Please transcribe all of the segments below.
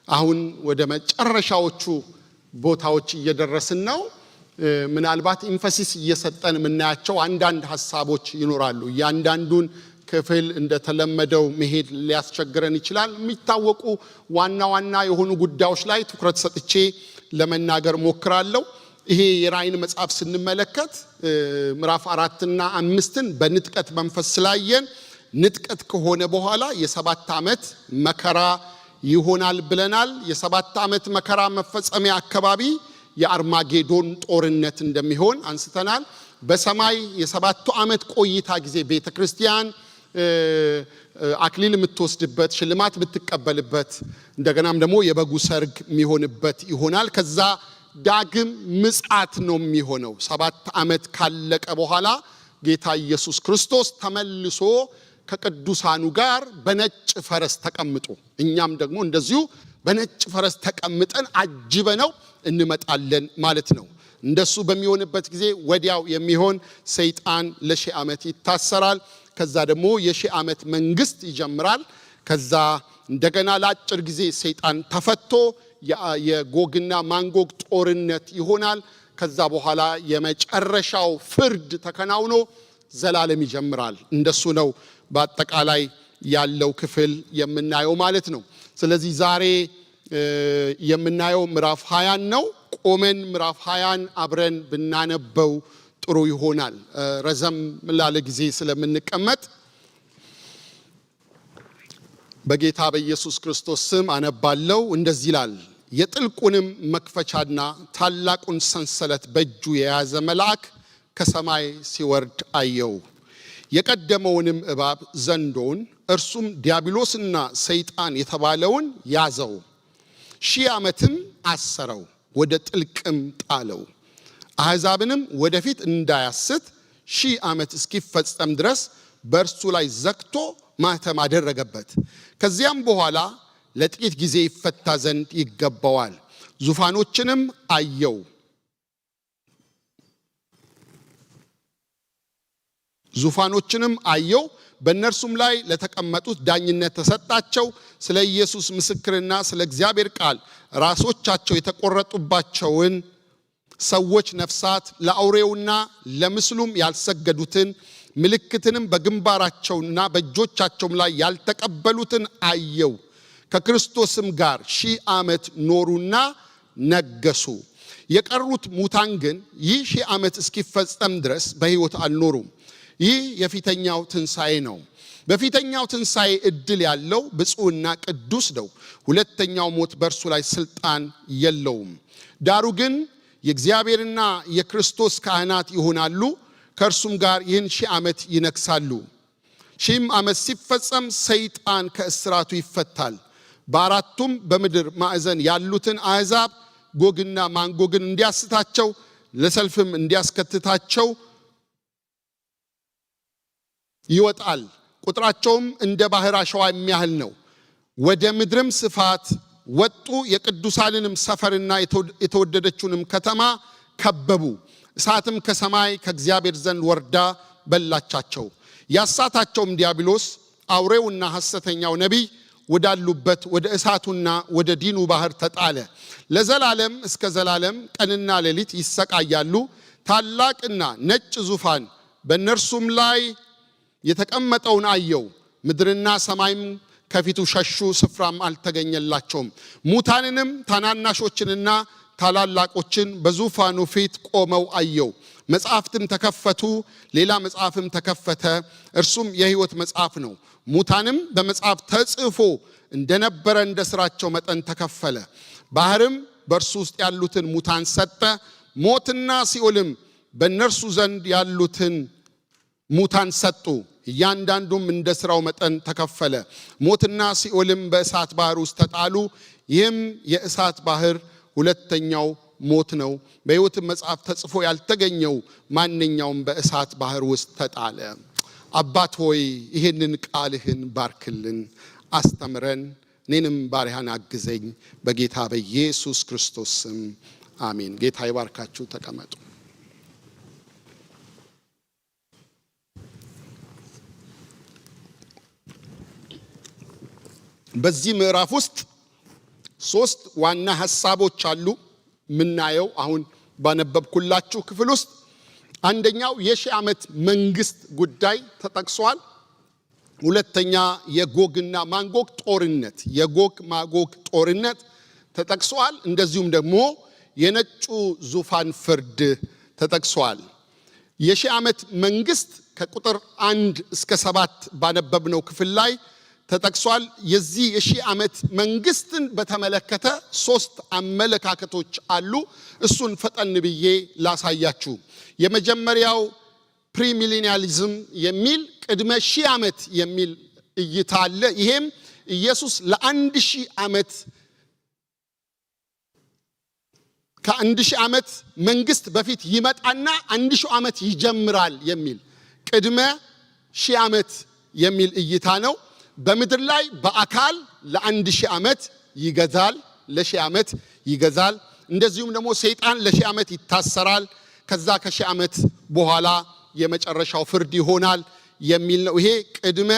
አሁን ወደ መጨረሻዎቹ ቦታዎች እየደረስን ነው። ምናልባት ኢንፈሲስ እየሰጠን የምናያቸው አንዳንድ ሐሳቦች ይኖራሉ። ያንዳንዱን ክፍል እንደተለመደው መሄድ ሊያስቸግረን ይችላል። የሚታወቁ ዋና ዋና የሆኑ ጉዳዮች ላይ ትኩረት ሰጥቼ ለመናገር ሞክራለሁ። ይሄ የራእይን መጽሐፍ ስንመለከት ምዕራፍ 4 እና 5ን በንጥቀት መንፈስ ስላየን ንጥቀት ከሆነ በኋላ የ7 ዓመት መከራ ይሆናል ብለናል። የ7 ዓመት መከራ መፈጸሚያ አካባቢ የአርማጌዶን ጦርነት እንደሚሆን አንስተናል። በሰማይ የ7 ዓመት ቆይታ ጊዜ ቤተክርስቲያን አክሊል የምትወስድበት ሽልማት የምትቀበልበት እንደገናም ደግሞ የበጉ ሰርግ የሚሆንበት ይሆናል። ከዛ ዳግም ምጽአት ነው የሚሆነው። 7 ዓመት ካለቀ በኋላ ጌታ ኢየሱስ ክርስቶስ ተመልሶ ከቅዱሳኑ ጋር በነጭ ፈረስ ተቀምጦ እኛም ደግሞ እንደዚሁ በነጭ ፈረስ ተቀምጠን አጅበነው እንመጣለን ማለት ነው። እንደሱ በሚሆንበት ጊዜ ወዲያው የሚሆን ሰይጣን ለ1000 ዓመት ይታሰራል። ከዛ ደግሞ የ1000 ዓመት መንግስት ይጀምራል። ከዛ እንደገና ለአጭር ጊዜ ሰይጣን ተፈቶ የጎግና ማንጎግ ጦርነት ይሆናል። ከዛ በኋላ የመጨረሻው ፍርድ ተከናውኖ ዘላለም ይጀምራል። እንደሱ ነው በአጠቃላይ ያለው ክፍል የምናየው ማለት ነው። ስለዚህ ዛሬ የምናየው ምዕራፍ 20 ነው። ቆመን ምዕራፍ 20ን አብረን ብናነበው ጥሩ ይሆናል። ረዘም ላለ ጊዜ ስለምንቀመጥ በጌታ በኢየሱስ ክርስቶስ ስም አነባለሁ። እንደዚህ ይላል። የጥልቁንም መክፈቻና ታላቁን ሰንሰለት በእጁ የያዘ መልአክ ከሰማይ ሲወርድ አየው። የቀደመውንም እባብ ዘንዶውን እርሱም ዲያብሎስና ሰይጣን የተባለውን ያዘው፣ 1000 ዓመትም አሰረው፣ ወደ ጥልቅም ጣለው። አሕዛብንም ወደፊት እንዳያስት 1000 ዓመት እስኪፈጸም ድረስ በእርሱ ላይ ዘግቶ ማኅተም አደረገበት። ከዚያም በኋላ ለጥቂት ጊዜ ይፈታ ዘንድ ይገባዋል። ዙፋኖችንም አየው፣ በእነርሱም ላይ ለተቀመጡት ዳኝነት ተሰጣቸው። ስለ ኢየሱስ ምስክርና ስለ እግዚአብሔር ቃል ራሶቻቸው የተቆረጡባቸውን ሰዎች ነፍሳት ለአውሬውና ለምስሉም ያልሰገዱትን ምልክትንም በግንባራቸውና በእጆቻቸውም ላይ ያልተቀበሉትን አየው። ከክርስቶስም ጋር 1000 ዓመት ኖሩና ነገሱ። የቀሩት ሙታን ግን ይህ 1000 ዓመት እስኪፈጸም ድረስ በሕይወት አልኖሩም። ይህ የፊተኛው ትንሣኤ ነው። በፊተኛው ትንሣኤ ዕድል ያለው ብፁዕና ቅዱስ ነው። ሁለተኛው ሞት በእርሱ ላይ ሥልጣን የለውም። ዳሩ ግን የእግዚአብሔርና የክርስቶስ ካህናት ይሆናሉ፣ ከእርሱም ጋር ይህን 1000 ዓመት ይነግሣሉ። 1000 ዓመት ሲፈጸም ሰይጣን ከእስራቱ ይፈታል። በአራቱም በምድር ማዕዘን ያሉትን አሕዛብ ጎግና ማንጎግን እንዲያስታቸው ለሰልፍም እንዲያስከትታቸው ይወጣል። ቁጥራቸውም እንደ ባህር አሸዋ የሚያህል ነው። ወደ ምድርም ስፋት ወጡ። የቅዱሳንንም ሰፈርና የተወደደችውንም ከተማ ከበቡ። እሳትም ከሰማይ ከእግዚአብሔር ዘንድ ወርዳ በላቻቸው። ያሳታቸውም ዲያብሎስ አውሬውና ሐሰተኛው ነቢይ ወዳሉበት ወደ እሳቱና ወደ ዲኑ ባህር ተጣለ። ለዘላለም እስከ ዘላለም ቀንና ሌሊት ይሰቃያሉ። ታላቅና ነጭ ዙፋን በእነርሱም ላይ የተቀመጠውን አየው። ምድርና ሰማይም ከፊቱ ሸሹ፣ ስፍራም አልተገኘላቸውም። ሙታንንም ታናናሾችንና ታላላቆችን በዙፋኑ ፊት ቆመው አየው። መጽሐፍትም ተከፈቱ፣ ሌላ መጽሐፍም ተከፈተ፣ እርሱም የሕይወት መጽሐፍ ነው። ሙታንም በመጽሐፍ ተጽፎ እንደነበረ እንደ ሥራቸው መጠን ተከፈለ። ባህርም በእርሱ ውስጥ ያሉትን ሙታን ሰጠ። ሞትና ሲኦልም በእነርሱ ዘንድ ያሉትን ሙታን ሰጡ። እያንዳንዱም እንደ ሥራው መጠን ተከፈለ። ሞትና ሲኦልም በእሳት ባህር ውስጥ ተጣሉ። ይህም የእሳት ባህር ሁለተኛው ሞት ነው። በሕይወትም መጽሐፍ ተጽፎ ያልተገኘው ማንኛውም በእሳት ባህር ውስጥ ተጣለ። አባት ሆይ ይህንን ቃልህን ባርክልን፣ አስተምረን፣ እኔንም ባሪያህን አግዘኝ። በጌታ በኢየሱስ ክርስቶስ ስም አሜን። ጌታ ይባርካችሁ። ተቀመጡ። በዚህ ምዕራፍ ውስጥ ሶስት ዋና ሐሳቦች አሉ ምናየው አሁን ባነበብኩላችሁ ክፍል ውስጥ። አንደኛው የሺህ ዓመት መንግስት ጉዳይ ተጠቅሷል። ሁለተኛ የጎግና ማጎግ ጦርነት፣ የጎግ ማጎግ ጦርነት ተጠቅሷል። እንደዚሁም ደግሞ የነጩ ዙፋን ፍርድ ተጠቅሷል። የሺህ ዓመት መንግስት ከቁጥር 1 እስከ 7 ባነበብነው ክፍል ላይ ተጠቅሷል። የዚህ የሺህ ዓመት መንግስትን በተመለከተ ሶስት አመለካከቶች አሉ። እሱን ፈጠን ብዬ ላሳያችሁ። የመጀመሪያው ፕሪሚሊኒያሊዝም የሚል ቅድመ ሺህ ዓመት የሚል እይታ አለ። ይሄም ኢየሱስ ለ1000 ዓመት ከ1000 ዓመት መንግስት በፊት ይመጣና 1000 ዓመት ይጀምራል የሚል ቅድመ ሺህ ዓመት የሚል እይታ ነው። በምድር ላይ በአካል ለ1000 ዓመት ይገዛል፣ ለ1000 ዓመት ይገዛል። እንደዚሁም ደግሞ ሰይጣን ለ1000 ዓመት ይታሰራል። ከዛ ከ1000 ዓመት በኋላ የመጨረሻው ፍርድ ይሆናል የሚል ነው። ይሄ ቅድመ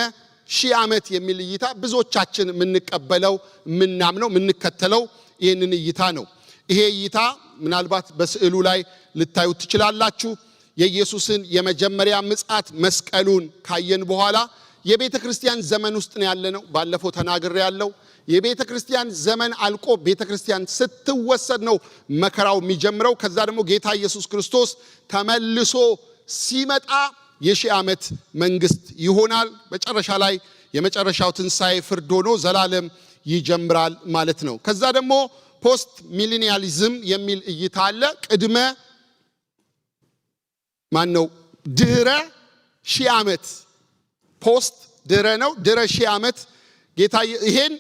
ሺህ ዓመት የሚል እይታ ብዙዎቻችን የምንቀበለው የምናምነው የምንከተለው ይህንን እይታ ነው። ይሄ እይታ ምናልባት በስዕሉ ላይ ልታዩት ትችላላችሁ። የኢየሱስን የመጀመሪያ ምጽአት መስቀሉን ካየን በኋላ የቤተ ክርስቲያን ዘመን ውስጥ ነው ያለነው። ባለፈው ተናግሬ ያለው የቤተ ክርስቲያን ዘመን አልቆ ቤተ ክርስቲያን ስትወሰድ ነው መከራው የሚጀምረው። ከዛ ደግሞ ጌታ ኢየሱስ ክርስቶስ ተመልሶ ሲመጣ የሺህ ዓመት መንግስት ይሆናል። መጨረሻ ላይ የመጨረሻው ትንሣኤ ፍርድ ሆኖ ዘላለም ይጀምራል ማለት ነው። ከዛ ደግሞ ፖስት ሚሊኒያሊዝም የሚል እይታ አለ። ቅድመ ድህረ ሺህ ዓመት ፖስት ድህረ ነው፣ ድህረ ሺህ ዓመት ጌታ ይሄን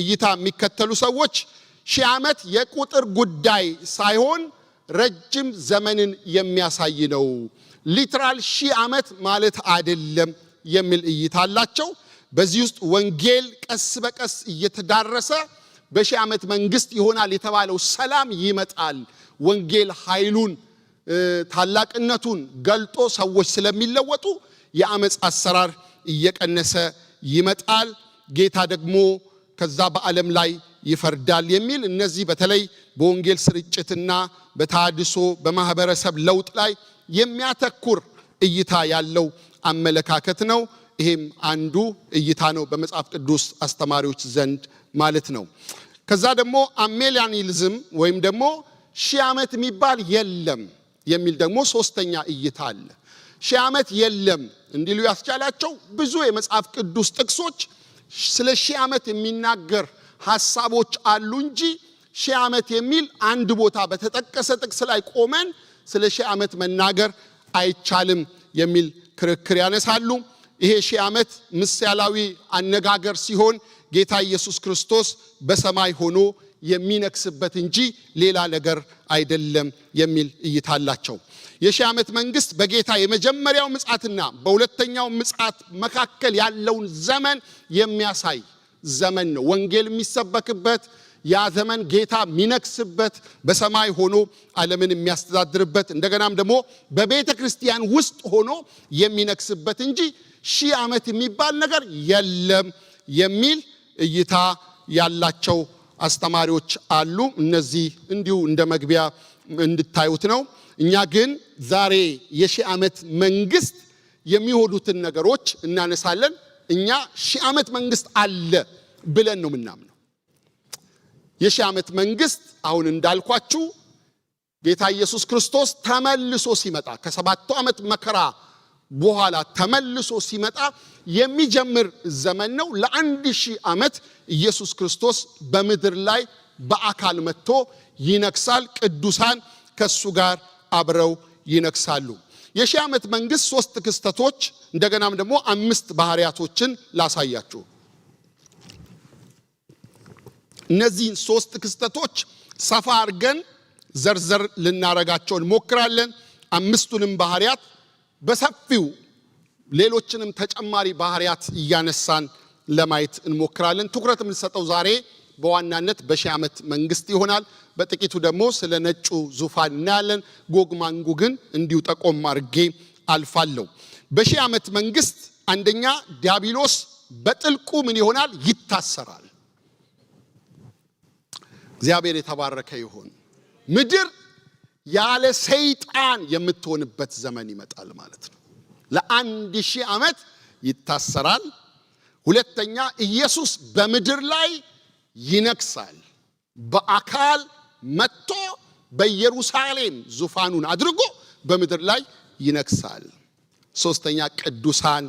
እይታ የሚከተሉ ሰዎች ሺህ ዓመት የቁጥር ጉዳይ ሳይሆን ረጅም ዘመንን የሚያሳይ ነው፣ ሊትራል ሺህ ዓመት ማለት አይደለም የሚል እይታ አላቸው። በዚህ ውስጥ ወንጌል ቀስ በቀስ እየተዳረሰ በሺህ ዓመት መንግስት ይሆናል የተባለው ሰላም ይመጣል። ወንጌል ኃይሉን ታላቅነቱን ገልጦ ሰዎች ስለሚለወጡ የአመጽ አሰራር እየቀነሰ ይመጣል። ጌታ ደግሞ ከዛ በዓለም ላይ ይፈርዳል የሚል እነዚህ በተለይ በወንጌል ስርጭትና በታድሶ በማህበረሰብ ለውጥ ላይ የሚያተኩር እይታ ያለው አመለካከት ነው። ይሄም አንዱ እይታ ነው በመጽሐፍ ቅዱስ አስተማሪዎች ዘንድ ማለት ነው። ከዛ ደግሞ አሜሊያኒዝም ወይም ደግሞ ሺህ ዓመት የሚባል የለም የሚል ደግሞ ሶስተኛ እይታ አለ። ሺህ ዓመት የለም እንዲሉ ያስቻላቸው ብዙ የመጽሐፍ ቅዱስ ጥቅሶች ስለ ሺህ ዓመት የሚናገር ሐሳቦች አሉ እንጂ ሺህ ዓመት የሚል አንድ ቦታ በተጠቀሰ ጥቅስ ላይ ቆመን ስለ ሺህ ዓመት መናገር አይቻልም የሚል ክርክር ያነሳሉ። ይሄ ሺህ ዓመት ምሳሌያዊ አነጋገር ሲሆን ጌታ ኢየሱስ ክርስቶስ በሰማይ ሆኖ የሚነክስበት እንጂ ሌላ ነገር አይደለም የሚል እይታ አላቸው። የሺህ ዓመት መንግስት በጌታ የመጀመሪያው ምጽአትና በሁለተኛው ምጽአት መካከል ያለውን ዘመን የሚያሳይ ዘመን ነው። ወንጌል የሚሰበክበት ያ ዘመን ጌታ የሚነክስበት በሰማይ ሆኖ ዓለምን የሚያስተዳድርበት እንደገናም ደግሞ በቤተ ክርስቲያን ውስጥ ሆኖ የሚነክስበት እንጂ ሺህ ዓመት የሚባል ነገር የለም የሚል እይታ ያላቸው አስተማሪዎች አሉ። እነዚህ እንዲሁ እንደ መግቢያ እንድታዩት ነው። እኛ ግን ዛሬ የሺህ ዓመት መንግስት የሚሆኑትን ነገሮች እናነሳለን። እኛ ሺህ ዓመት መንግስት አለ ብለን ነው ምናምነው። የሺህ ዓመት መንግስት አሁን እንዳልኳችሁ ጌታ ኢየሱስ ክርስቶስ ተመልሶ ሲመጣ ከ7 ዓመት መከራ በኋላ ተመልሶ ሲመጣ የሚጀምር ዘመን ነው። ለ1000 ዓመት ኢየሱስ ክርስቶስ በምድር ላይ በአካል መጥቶ ይነክሳል። ቅዱሳን ከሱ ጋር አብረው ይነክሳሉ። የሺህ ዓመት መንግስት 3 ክስተቶች እንደገናም ደግሞ 5 ባህሪያቶችን ላሳያችሁ። እነዚህን 3 ክስተቶች ሰፋ አድርገን ዘርዘር ልናረጋቸው እንሞክራለን። 5ቱንም ባህሪያት በሰፊው ሌሎችንም ተጨማሪ ባህሪያት እያነሳን ለማየት እንሞክራለን። ትኩረት የምንሰጠው ዛሬ በዋናነት በሺህ ዓመት መንግስት ይሆናል። በጥቂቱ ደግሞ ስለ ነጩ ዙፋን እናያለን። ጎግ ማጎግን እንዲሁ ጠቆም አድርጌ አልፋለሁ። በሺህ ዓመት መንግስት አንደኛ ዲያብሎስ በጥልቁ ምን ይሆናል? ይታሰራል። እግዚአብሔር የተባረከ ይሁን። ምድር ያለ ሰይጣን የምትሆንበት ዘመን ይመጣል ማለት ነው። ለ1000 ዓመት ይታሰራል። ሁለተኛ ኢየሱስ በምድር ላይ ይነግሳል። በአካል መጥቶ በኢየሩሳሌም ዙፋኑን አድርጎ በምድር ላይ ይነግሳል። ሶስተኛ ቅዱሳን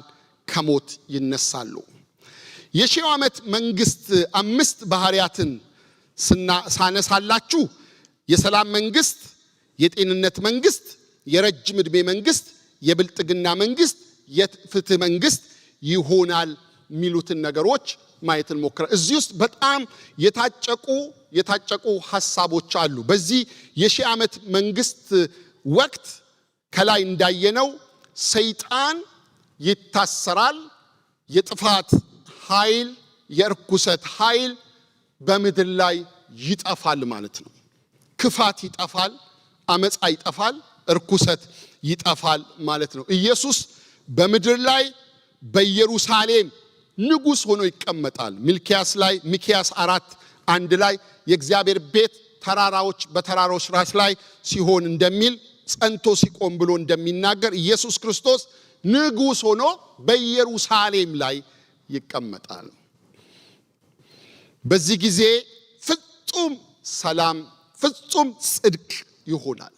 ከሞት ይነሳሉ። የሺው ዓመት መንግስት 5 ባህሪያትን ሳነሳላችሁ የሰላም መንግስት፣ የጤንነት መንግስት፣ የረጅም ዕድሜ መንግስት፣ የብልጥግና መንግስት፣ የፍትህ መንግስት ይሆናል የሚሉትን ነገሮች ማየትን ሞክረ። እዚህ ውስጥ በጣም የታጨቁ ሐሳቦች አሉ። በዚህ የሺህ ዓመት መንግስት ወቅት ከላይ እንዳየነው ሰይጣን ይታሰራል። የጥፋት ኃይል፣ የርኩሰት ኃይል በምድር ላይ ይጠፋል ማለት ነው። ክፋት ይጠፋል፣ አመጻ ይጠፋል፣ ርኩሰት ይጠፋል ማለት ነው። ኢየሱስ በምድር ላይ በኢየሩሳሌም ንጉስ ሆኖ ይቀመጣል። ሚክያስ 4:1 ላይ የእግዚአብሔር ቤት በተራራዎች ራስ ላይ ሲሆን እንደሚል ጸንቶ ሲቆም ብሎ እንደሚናገር ኢየሱስ ክርስቶስ ንጉስ ሆኖ በኢየሩሳሌም ላይ ይቀመጣል። በዚህ ጊዜ ፍጹም ሰላም፣ ፍጹም ጽድቅ ይሆናል።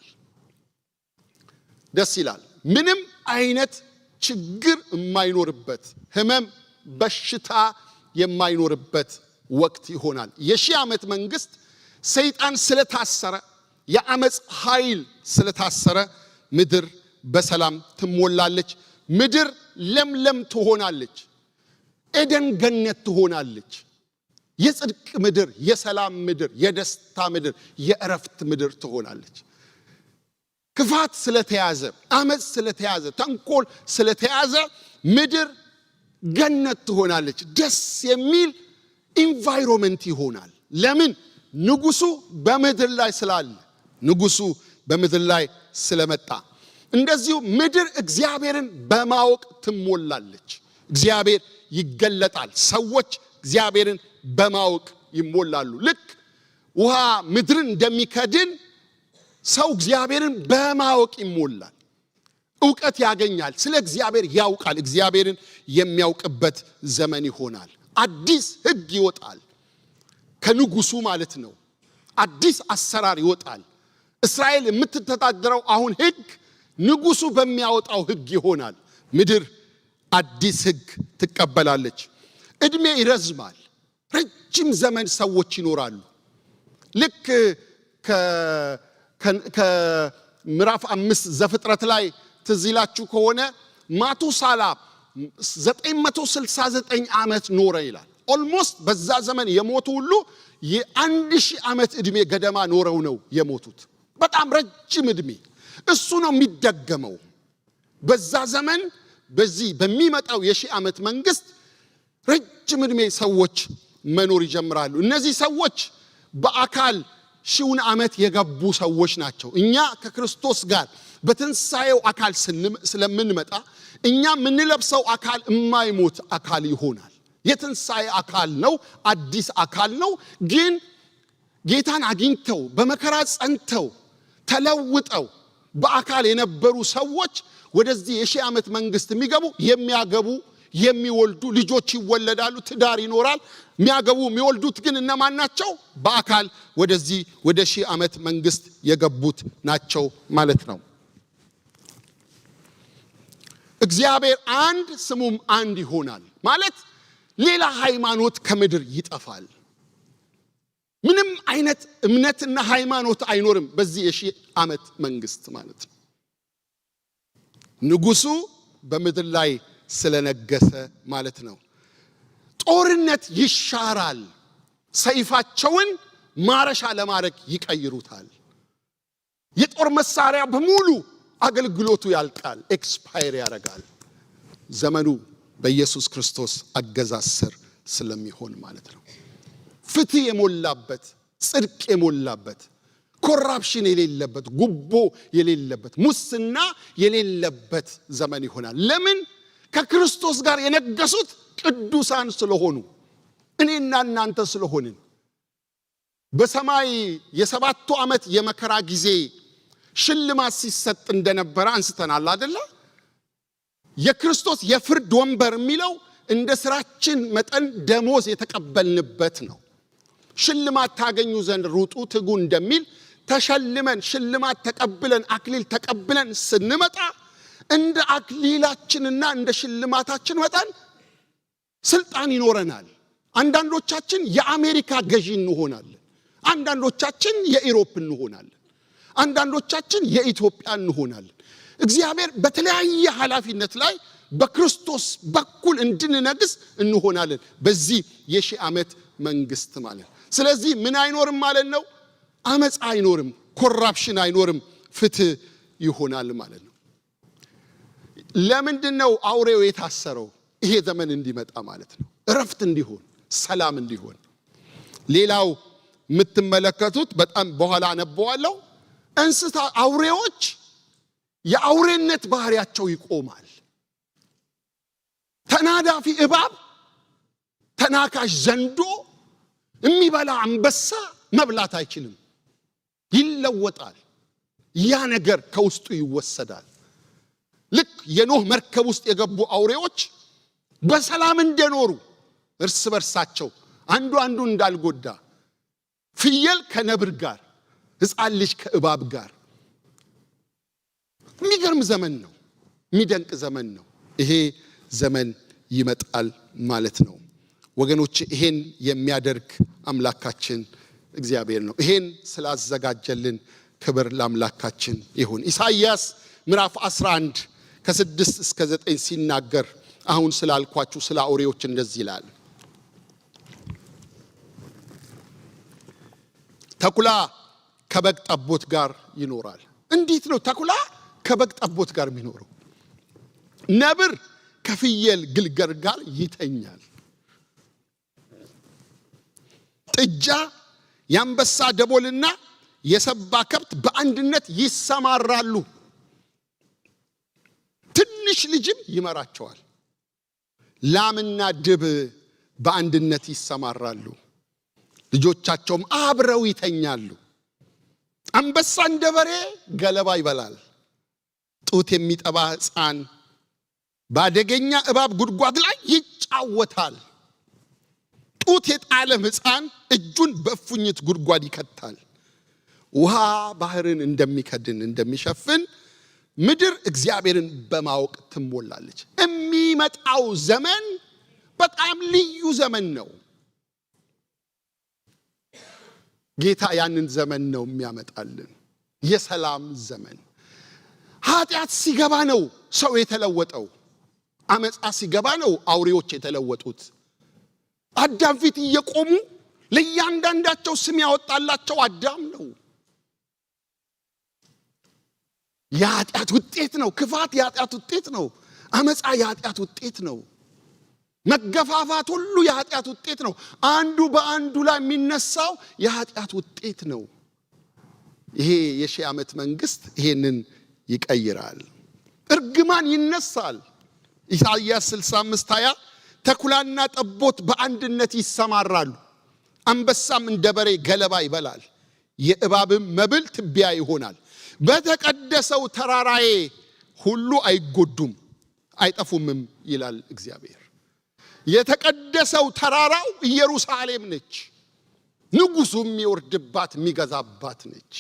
ደስ ይላል። ምንም አይነት ችግር የማይኖርበት፣ ህመም በሽታ የማይኖርበት ወቅት ይሆናል። የሺህ ዓመት መንግስት ሰይጣን ስለታሰረ፣ የአመጽ ኃይል ስለታሰረ ምድር በሰላም ትሞላለች። ምድር ለምለም ትሆናለች። ኤደን ገነት ትሆናለች። የጽድቅ ምድር፣ የሰላም ምድር፣ የደስታ ምድር፣ የእረፍት ምድር ትሆናለች። ክፋት ስለተያዘ፣ አመጽ ስለተያዘ፣ ተንኮል ስለተያዘ ምድር ገነት ትሆናለች። ደስ የሚል ኢንቫይሮንመንት ይሆናል። ለምን? ንጉሱ በምድር ላይ ስላለ፣ ንጉሱ በምድር ላይ ስለመጣ። እንደዚሁ ምድር እግዚአብሔርን በማወቅ ትሞላለች። እግዚአብሔር ይገለጣል። ሰዎች እግዚአብሔርን በማወቅ ይሞላሉ። ልክ ውሃ ምድርን እንደሚከድን ሰው እግዚአብሔርን በማወቅ ይሞላል። ዕውቀት ያገኛል። ስለ እግዚአብሔር ያውቃል። እግዚአብሔርን የሚያውቅበት ዘመን ይሆናል። አዲስ ሕግ ይወጣል ከንጉሱ ማለት ነው። አዲስ አሰራር ይወጣል። እስራኤል የምትተዳደረው አሁን ሕግ ንጉሱ በሚያወጣው ሕግ ይሆናል። ምድር አዲስ ሕግ ትቀበላለች። ዕድሜ ይረዝማል። ረጅም ዘመን ሰዎች ይኖራሉ። ልክ ከምዕራፍ 5 ዘፍጥረት ላይ ትዝ ይላችሁ ከሆነ ማቱሳላ 969 ዓመት ኖረ ይላል። ኦልሞስት በዛ ዘመን የሞቱ ሁሉ የ1000 ዓመት ዕድሜ ገደማ ኖረው ነው የሞቱት። በጣም ረጅም ዕድሜ። እሱ ነው የሚደገመው። በዛ ዘመን በዚህ በሚመጣው የሺህ ዓመት መንግስት ረጅም ዕድሜ ሰዎች መኖር ይጀምራሉ። እነዚህ ሰዎች በአካል 1000 ዓመት የገቡ ሰዎች ናቸው። እኛ ከክርስቶስ ጋር በትንሣኤው አካል ስለምንመጣ እኛ የምንለብሰው አካል የማይሞት አካል ይሆናል። የትንሣኤ አካል ነው። አዲስ አካል ነው። ግን ጌታን አግኝተው በመከራ ጸንተው ተለውጠው በአካል የነበሩ ሰዎች ወደዚህ የሺህ ዓመት መንግስት የሚያገቡ የሚወልዱ ልጆች ይወለዳሉ። ትዳር ይኖራል። የሚያገቡ የሚወልዱት ግን እነማን ናቸው? በአካል ወደዚህ ወደ ሺህ ዓመት መንግስት የገቡት ናቸው ማለት ነው። እግዚአብሔር አንድ ስሙም አንድ ይሆናል ማለት ሌላ ሃይማኖት ከምድር ይጠፋል። ምንም አይነት እምነትና ሃይማኖት አይኖርም በዚህ የሺህ ዓመት መንግስት ማለት ነው። ንጉሱ በምድር ላይ ስለነገሰ ማለት ነው። ጦርነት ይሻራል። ሰይፋቸውን ማረሻ ለማድረግ ይቀይሩታል። የጦር መሳሪያ በሙሉ አገልግሎቱ ያልቃል፣ ኤክስፓየር ያደርጋል። ዘመኑ በኢየሱስ ክርስቶስ አገዛዝ ስር ስለሚሆን ማለት ነው። ፍትህ የሞላበት፣ ጽድቅ የሞላበት፣ ኮራፕሽን የሌለበት፣ ጉቦ የሌለበት፣ ሙስና የሌለበት ዘመን ይሆናል። ለምን? ከክርስቶስ ጋር የነገሱት ቅዱሳን ስለሆኑ፣ እኔና እናንተ ስለሆንን። በሰማይ የሰባቱ ዓመት የመከራ ጊዜ ሽልማት ሲሰጥ እንደነበረ አንስተናል አይደለ? የክርስቶስ የፍርድ ወንበር የሚለው እንደ ስራችን መጠን ደሞዝ የተቀበልንበት ነው። ሽልማት ታገኙ ዘንድ ሩጡ ትጉ እንደሚል ተሸልመን ሽልማት ተቀብለን አክሊል ተቀብለን ስንመጣ እንደ አክሊላችንና እንደ ሽልማታችን መጠን ስልጣን ይኖረናል። አንዳንዶቻችን የአሜሪካ ገዢ እንሆናለን፣ አንዳንዶቻችን የኢሮፕ እንሆናለን፣ አንዳንዶቻችን የኢትዮጵያ እንሆናለን። እግዚአብሔር በተለያየ ኃላፊነት ላይ በክርስቶስ በኩል እንድንነግስ እንሆናለን በዚህ የሺህ ዓመት መንግስት ማለት። ስለዚህ ምን አይኖርም ማለት ነው? አመጽ አይኖርም፣ ኮራፕሽን አይኖርም፣ ፍትህ ይሆናል ማለት ነው። ለምንድነው አውሬው የታሰረው? ይሄ ዘመን እንዲመጣ ማለት ነው። እረፍት እንዲሆን፣ ሰላም እንዲሆን። ሌላው የምትመለከቱት በጣም በኋላ አነበዋለሁ። እንስሳ አውሬዎች የአውሬነት ባህሪያቸው ይቆማል። ተናዳፊ እባብ፣ ተናካሽ ዘንዶ፣ የሚበላ አንበሳ መብላት አይችልም፣ ይለወጣል። ያ ነገር ከውስጡ ይወሰዳል። ልክ የኖህ መርከብ ውስጥ የገቡ አውሬዎች በሰላም እንደኖሩ እርስ በርሳቸው አንዱ አንዱን እንዳልጎዳ፣ ፍየል ከነብር ጋር፣ ሕፃን ልጅ ከእባብ ጋር። የሚገርም ዘመን ነው፣ የሚደንቅ ዘመን ነው። ይሄ ዘመን ይመጣል ማለት ነው ወገኖች። ይሄን የሚያደርግ አምላካችን እግዚአብሔር ነው። ይሄን ስላዘጋጀልን ክብር ለአምላካችን ይሁን። ኢሳይያስ ምዕራፍ 11 ከ6 እስከ 9 ሲናገር አሁን ስላልኳችሁ ስለ አውሬዎች እንደዚህ ይላል። ተኩላ ከበግ ጠቦት ጋር ይኖራል። እንዴት ነው ተኩላ ከበግ ጠቦት ጋር የሚኖረው? ነብር ከፍየል ግልገል ጋር ይተኛል። ጥጃ የአንበሳ ደቦልና የሰባ ከብት በአንድነት ይሰማራሉ፣ ትንሽ ልጅም ይመራቸዋል። ላምና ድብ በአንድነት ይሰማራሉ፣ ልጆቻቸውም አብረው ይተኛሉ። አንበሳ እንደ በሬ ገለባ ይበላል፣ ጡት የሚጠባ ሕፃን በአደገኛ እባብ ጉድጓድ ላይ ይጫወታል። ጡት የጣለም ሕፃን እጁን በእፉኝት ጉድጓድ ይከታል። ውሃ ባህርን እንደሚከድን እንደሚሸፍን ምድር እግዚአብሔርን በማወቅ ትሞላለች። የሚመጣው ዘመን በጣም ልዩ ዘመን ነው። ጌታ ያንን ዘመን ነው የሚያመጣልን፣ የሰላም ዘመን። ኃጢአት ሲገባ ነው ሰው የተለወጠው። አመጻ ሲገባ ነው አውሬዎች የተለወጡት። አዳም ፊት እየቆሙ ለእያንዳንዳቸው ስም ያወጣላቸው አዳም ነው። የኃጢአት ውጤት ነው። ክፋት የኃጢአት ውጤት ነው። አመጻ የኃጢአት ውጤት ነው። መገፋፋት ሁሉ የኃጢአት ውጤት ነው። አንዱ በአንዱ ላይ የሚነሳው የኃጢአት ውጤት ነው። ይሄ የሺህ ዓመት መንግስት ይሄንን ይቀይራል። እርግማን ይነሳል። ኢሳይያስ 65:20 ተኩላና ጠቦት በአንድነት ይሰማራሉ፣ አንበሳም እንደ በሬ ገለባ ይበላል፣ የእባብም መብል ትቢያ ይሆናል። በተቀደሰው ተራራዬ ሁሉ አይጎዱም አይጠፉምም ይላል እግዚአብሔር። የተቀደሰው ተራራው ኢየሩሳሌም ነች። ንጉሱ የሚወርድባት የሚገዛባት ነች።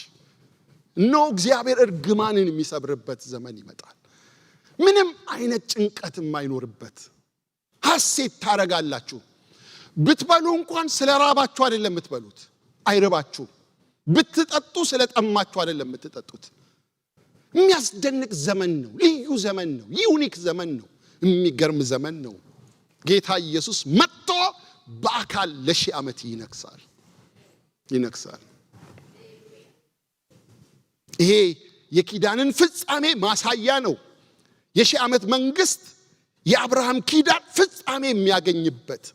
እነሆ እግዚአብሔር እርግማንን የሚሰብርበት ዘመን ይመጣል። ምንም አይነት ጭንቀት የማይኖርበት፣ ሐሴት ታረጋላችሁ። ብትበሉ እንኳን ስለራባችሁ አይደለም የምትበሉት፣ አይርባችሁ። ብትጠጡ ስለጠማችሁ አይደለም የምትጠጡት። የሚያስደንቅ ዘመን ነው። ልዩ ዘመን ነው። ዩኒክ ዘመን ነው። የሚገርም ዘመን ነው። ጌታ ኢየሱስ መጥቶ በአካል ለሺህ ዓመት ይነግሳል። ይሄ የኪዳንን ፍጻሜ ማሳያ ነው። የሺህ ዓመት መንግስት የአብርሃም ኪዳን ፍጻሜ የሚያገኝበት፣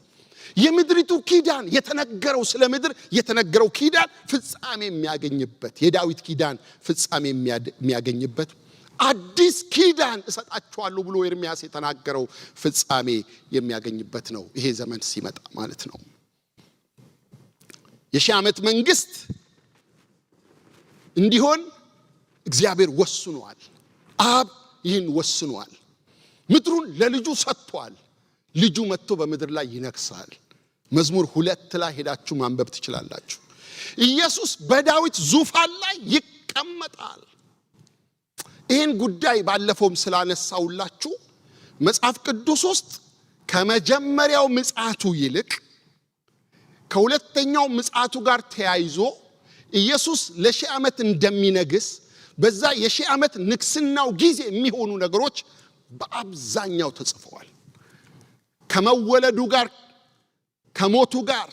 የምድሪቱ ኪዳን የተነገረው ስለ ምድር የተነገረው ኪዳን ፍጻሜ የሚያገኝበት፣ የዳዊት ኪዳን ፍጻሜ የሚያገኝበት፣ አዲስ ኪዳን እሰጣችኋለሁ ብሎ ኤርምያስ የተናገረው ፍጻሜ የሚያገኝበት ነው። ይሄ ዘመን ሲመጣ ማለት ነው። የሺህ ዓመት መንግስት እንዲሆን እግዚአብሔር ወስኗል። አብ ይህን ወስኗል። ምድሩን ለልጁ ሰጥቷል። ልጁ መጥቶ በምድር ላይ ይነግሳል። መዝሙር 2 ላይ ሄዳችሁ ማንበብ ትችላላችሁ። ኢየሱስ በዳዊት ዙፋን ላይ ይቀመጣል። ይህን ጉዳይ ባለፈውም ስላነሳውላችሁ መጽሐፍ ቅዱስ ውስጥ ከመጀመሪያው ምጽአቱ ይልቅ ከሁለተኛው ምጽአቱ ጋር ተያይዞ ኢየሱስ ለሺህ ዓመት እንደሚነግስ በዛ የሺህ ዓመት ንግስናው ጊዜ የሚሆኑ ነገሮች በአብዛኛው ተጽፈዋል። ከመወለዱ ጋር ከሞቱ ጋር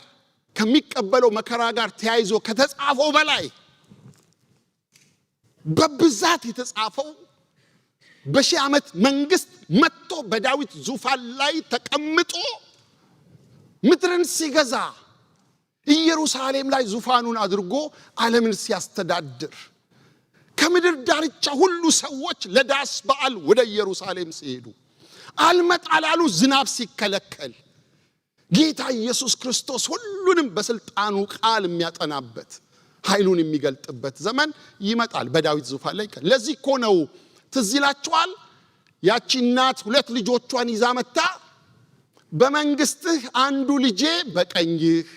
ከሚቀበለው መከራ ጋር ተያይዞ ከተጻፈው በላይ በብዛት የተጻፈው በሺህ ዓመት መንግስት መጥቶ በዳዊት ዙፋን ላይ ተቀምጦ ምድርን ሲገዛ ኢየሩሳሌም ላይ ዙፋኑን አድርጎ ዓለምን ሲያስተዳድር ከምድር ዳርቻ ሁሉ ሰዎች ለዳስ በዓል ወደ ኢየሩሳሌም ሲሄዱ አልመጣላሉ ዝናብ ሲከለከል ጌታ ኢየሱስ ክርስቶስ ሁሉንም በስልጣኑ ቃል የሚያጠናበት ኃይሉን የሚገልጥበት ዘመን ይመጣል በዳዊት ዙፋን ላይ። ለዚህ እኮ ነው ትዝ ይላችኋል ያቺ እናት 2 ልጆቿን ይዛ መጣ በመንግስትህ አንዱ ልጄ በቀኝህ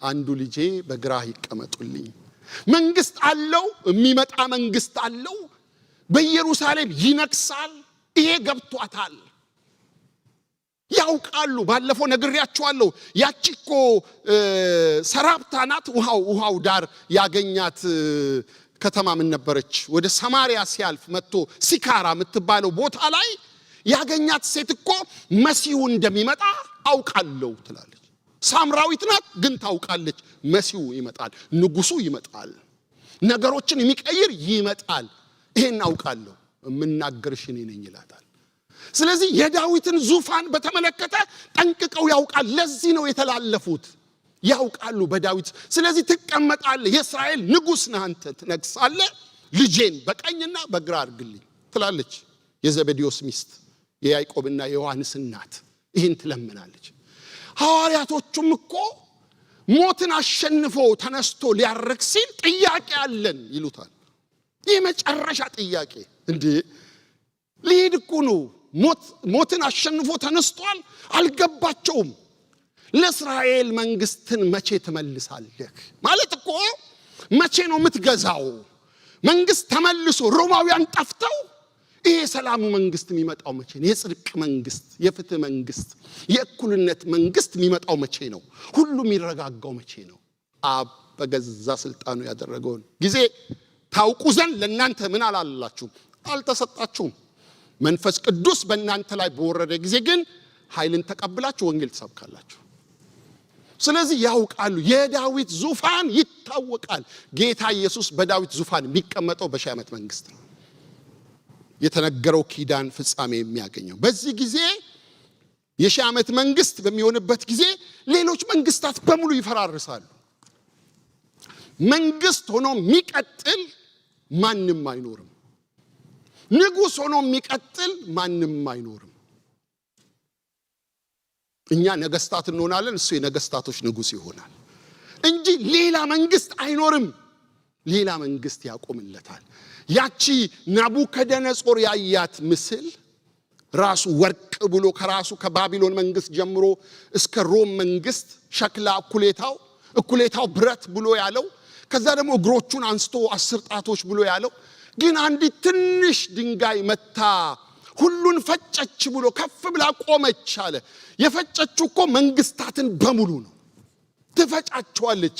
አንዱ ልጄ በግራህ ይቀመጡልኝ። መንግስት አለው፣ የሚመጣ መንግስት አለው፣ በኢየሩሳሌም ይነግሳል። ይሄ ገብቷታል፣ ያውቃሉ። ባለፈው ነግሬያችኋለሁ። ያቺ እኮ ሰራፕታ ናት። ውሃው ዳር ያገኛት ከተማ ምን ነበረች? ወደ ሰማሪያ ሲያልፍ መጥቶ ሲካራ የምትባለው ቦታ ላይ ያገኛት ሴት እኮ መሲሁ እንደሚመጣ አውቃለሁ ትላለች። ሳምራዊት ናት ግን ታውቃለች። መሲሁ ይመጣል፣ ንጉሱ ይመጣል፣ ነገሮችን የሚቀይር ይመጣል። ይሄን አውቃለሁ፣ የምናገርሽ እኔ ነኝ ይላታል። ስለዚህ የዳዊትን ዙፋን በተመለከተ ጠንቅቀው ያውቃል። ለዚህ ነው የተላለፉት፣ ያውቃሉ በዳዊት። ስለዚህ ትቀመጣለህ፣ የእስራኤል ንጉስ ነህ አንተ፣ ትነግሳለህ፣ ልጄን በቀኝና በግራ አድርግልኝ ትላለች። የዘበዴዎስ ሚስት የያዕቆብና የዮሐንስ እናት ይህን ትለምናለች። ሐዋርያቶቹም እኮ ሞትን አሸንፎ ተነስቶ ሊያርግ ሲል ጥያቄ አለን ይሉታል። ይህ መጨረሻ ጥያቄ እንዴ ሊሄድ እኮ ነው፣ ሞትን አሸንፎ ተነስቷል። አልገባቸውም። ለእስራኤል መንግስትን መቼ ትመልሳለህ ማለት እኮ መቼ ነው የምትገዛው? መንግስት ተመልሶ ሮማውያን ጠፍተው ይሄ ሰላሙ መንግስት የሚመጣው መቼ ነው? የጽድቅ መንግስት፣ የፍትህ መንግስት፣ የእኩልነት መንግስት የሚመጣው መቼ ነው? ሁሉ የሚረጋጋው መቼ ነው? አብ በገዛ ስልጣኑ ያደረገውን ጊዜ ታውቁ ዘንድ ለእናንተ ምን አላላችሁም? አልተሰጣችሁም። መንፈስ ቅዱስ በእናንተ ላይ በወረደ ጊዜ ግን ኃይልን ተቀብላችሁ ወንጌል ትሰብካላችሁ። ስለዚህ ያውቃሉ። የዳዊት ዙፋን ይታወቃል። ጌታ ኢየሱስ በዳዊት ዙፋን የሚቀመጠው በሺህ ዓመት መንግስት ነው። የተነገረው ኪዳን ፍጻሜ የሚያገኘው በዚህ ጊዜ የሺህ ዓመት መንግስት በሚሆንበት ጊዜ ሌሎች መንግስታት በሙሉ ይፈራርሳሉ። መንግስት ሆኖ የሚቀጥል ማንም አይኖርም። ንጉስ ሆኖ የሚቀጥል ማንም አይኖርም። እኛ ነገስታት እንሆናለን፣ እሱ የነገስታቶች ንጉስ ይሆናል እንጂ ሌላ መንግስት አይኖርም። ሌላ መንግስት ያቆምለታል። ያቺ ናቡከደነጾር ያያት ምስል ራሱ ወርቅ ብሎ ከራሱ ከባቢሎን መንግስት ጀምሮ እስከ ሮም መንግስት ሸክላ እኩሌታው ብረት ብሎ ያለው፣ ከዛ ደግሞ እግሮቹን አንስቶ 10 ጣቶች ብሎ ያለው፣ ግን አንዲት ትንሽ ድንጋይ መታ ሁሉን ፈጨች ብሎ ከፍ ብላ ቆመች አለ። የፈጨችው እኮ መንግስታትን በሙሉ ነው። ትፈጫቸዋለች።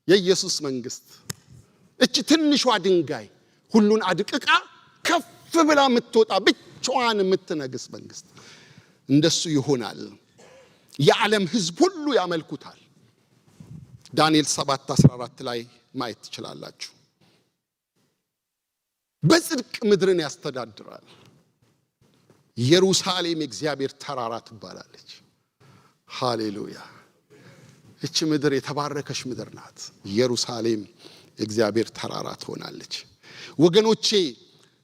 የኢየሱስ መንግስት እቺ ትንሿ ድንጋይ ሁሉን አድቅቃ ከፍ ብላ የምትወጣ ብቻዋን የምትነግስ መንግስት እንደሱ ይሆናል። የዓለም ህዝብ ሁሉ ያመልኩታል። ዳንኤል 7:14 ላይ ማየት ትችላላችሁ። በጽድቅ ምድርን ያስተዳድራል። ኢየሩሳሌም የእግዚአብሔር ተራራ ትባላለች። ሃሌሉያ! እቺ ምድር የተባረከች ምድር ናት። ኢየሩሳሌም የእግዚአብሔር ተራራ ትሆናለች። ወገኖቼ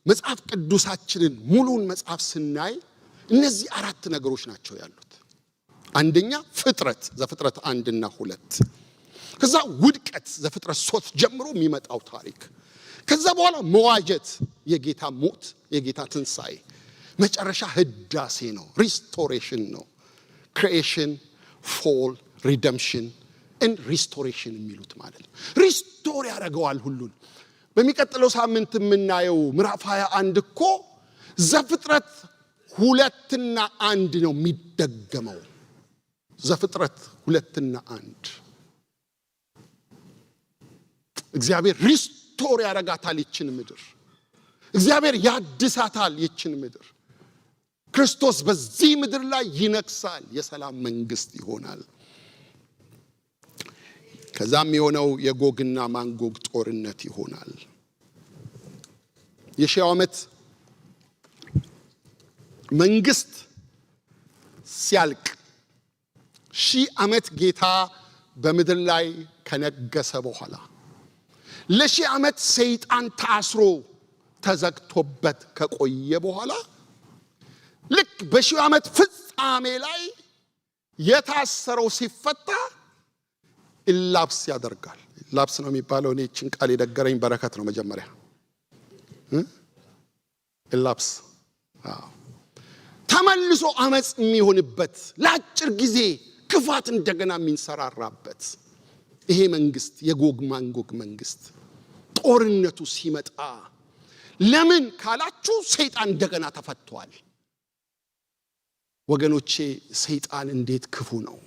መጽሐፍ ቅዱሳችንን ሙሉን መጽሐፍ ስናይ እነዚህ 4 ነገሮች ናቸው ያሉት። አንደኛ ፍጥረት፣ ዘፍጥረት 1 እና 2። ከዛ ውድቀት ዘፍጥረት 3 ጀምሮ የሚመጣው ታሪክ፣ ከዛ በኋላ መዋጀት፣ የጌታ ሞት፣ የጌታ ትንሣኤ፣ መጨረሻ ህዳሴ ነው፣ ሪስቶሬሽን ነው። ክሪኤሽን፣ ፎል፣ ሪደምፕሽን ኤንድ ሪስቶሬሽን የሚሉት ማለት ነው። ሪስቶር ያደርገዋል ሁሉን። በሚቀጥለው ሳምንት የምናየው ምዕራፍ 21 እኮ ዘፍጥረት 2 እና 1 ነው የሚደገመው። ዘፍጥረት 2 እና 1 እግዚአብሔር ሪስቶር ያደርጋታል ይችን ምድር። እግዚአብሔር ያድሳታል ይችን ምድር። ክርስቶስ በዚህ ምድር ላይ ይነግሳል፣ የሰላም መንግስት ይሆናል። ከዛም የሆነው የጎግና ማጎግ ጦርነት ይሆናል። የሺህ ዓመት መንግስት ሲያልቅ 1000 ዓመት ጌታ በምድር ላይ ከነገሰ በኋላ ለ1000 ዓመት ሰይጣን ታስሮ ተዘግቶበት ከቆየ በኋላ ልክ በ1000 ዓመት ፍጻሜ ላይ የታሰረው ሲፈታ ኢላፕስ ያደርጋል። ኢላፕስ ነው የሚባለው። እኔ እቺን ቃል የደገረኝ በረከት ነው መጀመሪያ ኢላፕስ። ተመልሶ አመጽ የሚሆንበት ለአጭር ጊዜ ክፋት እንደገና የሚንሰራራበት ይሄ መንግስት የጎግ ማጎግ መንግስት ጦርነቱ ሲመጣ ለምን ካላችሁ ሰይጣን እንደገና ተፈቷል። ወገኖቼ ሰይጣን እንዴት ክፉ ነው!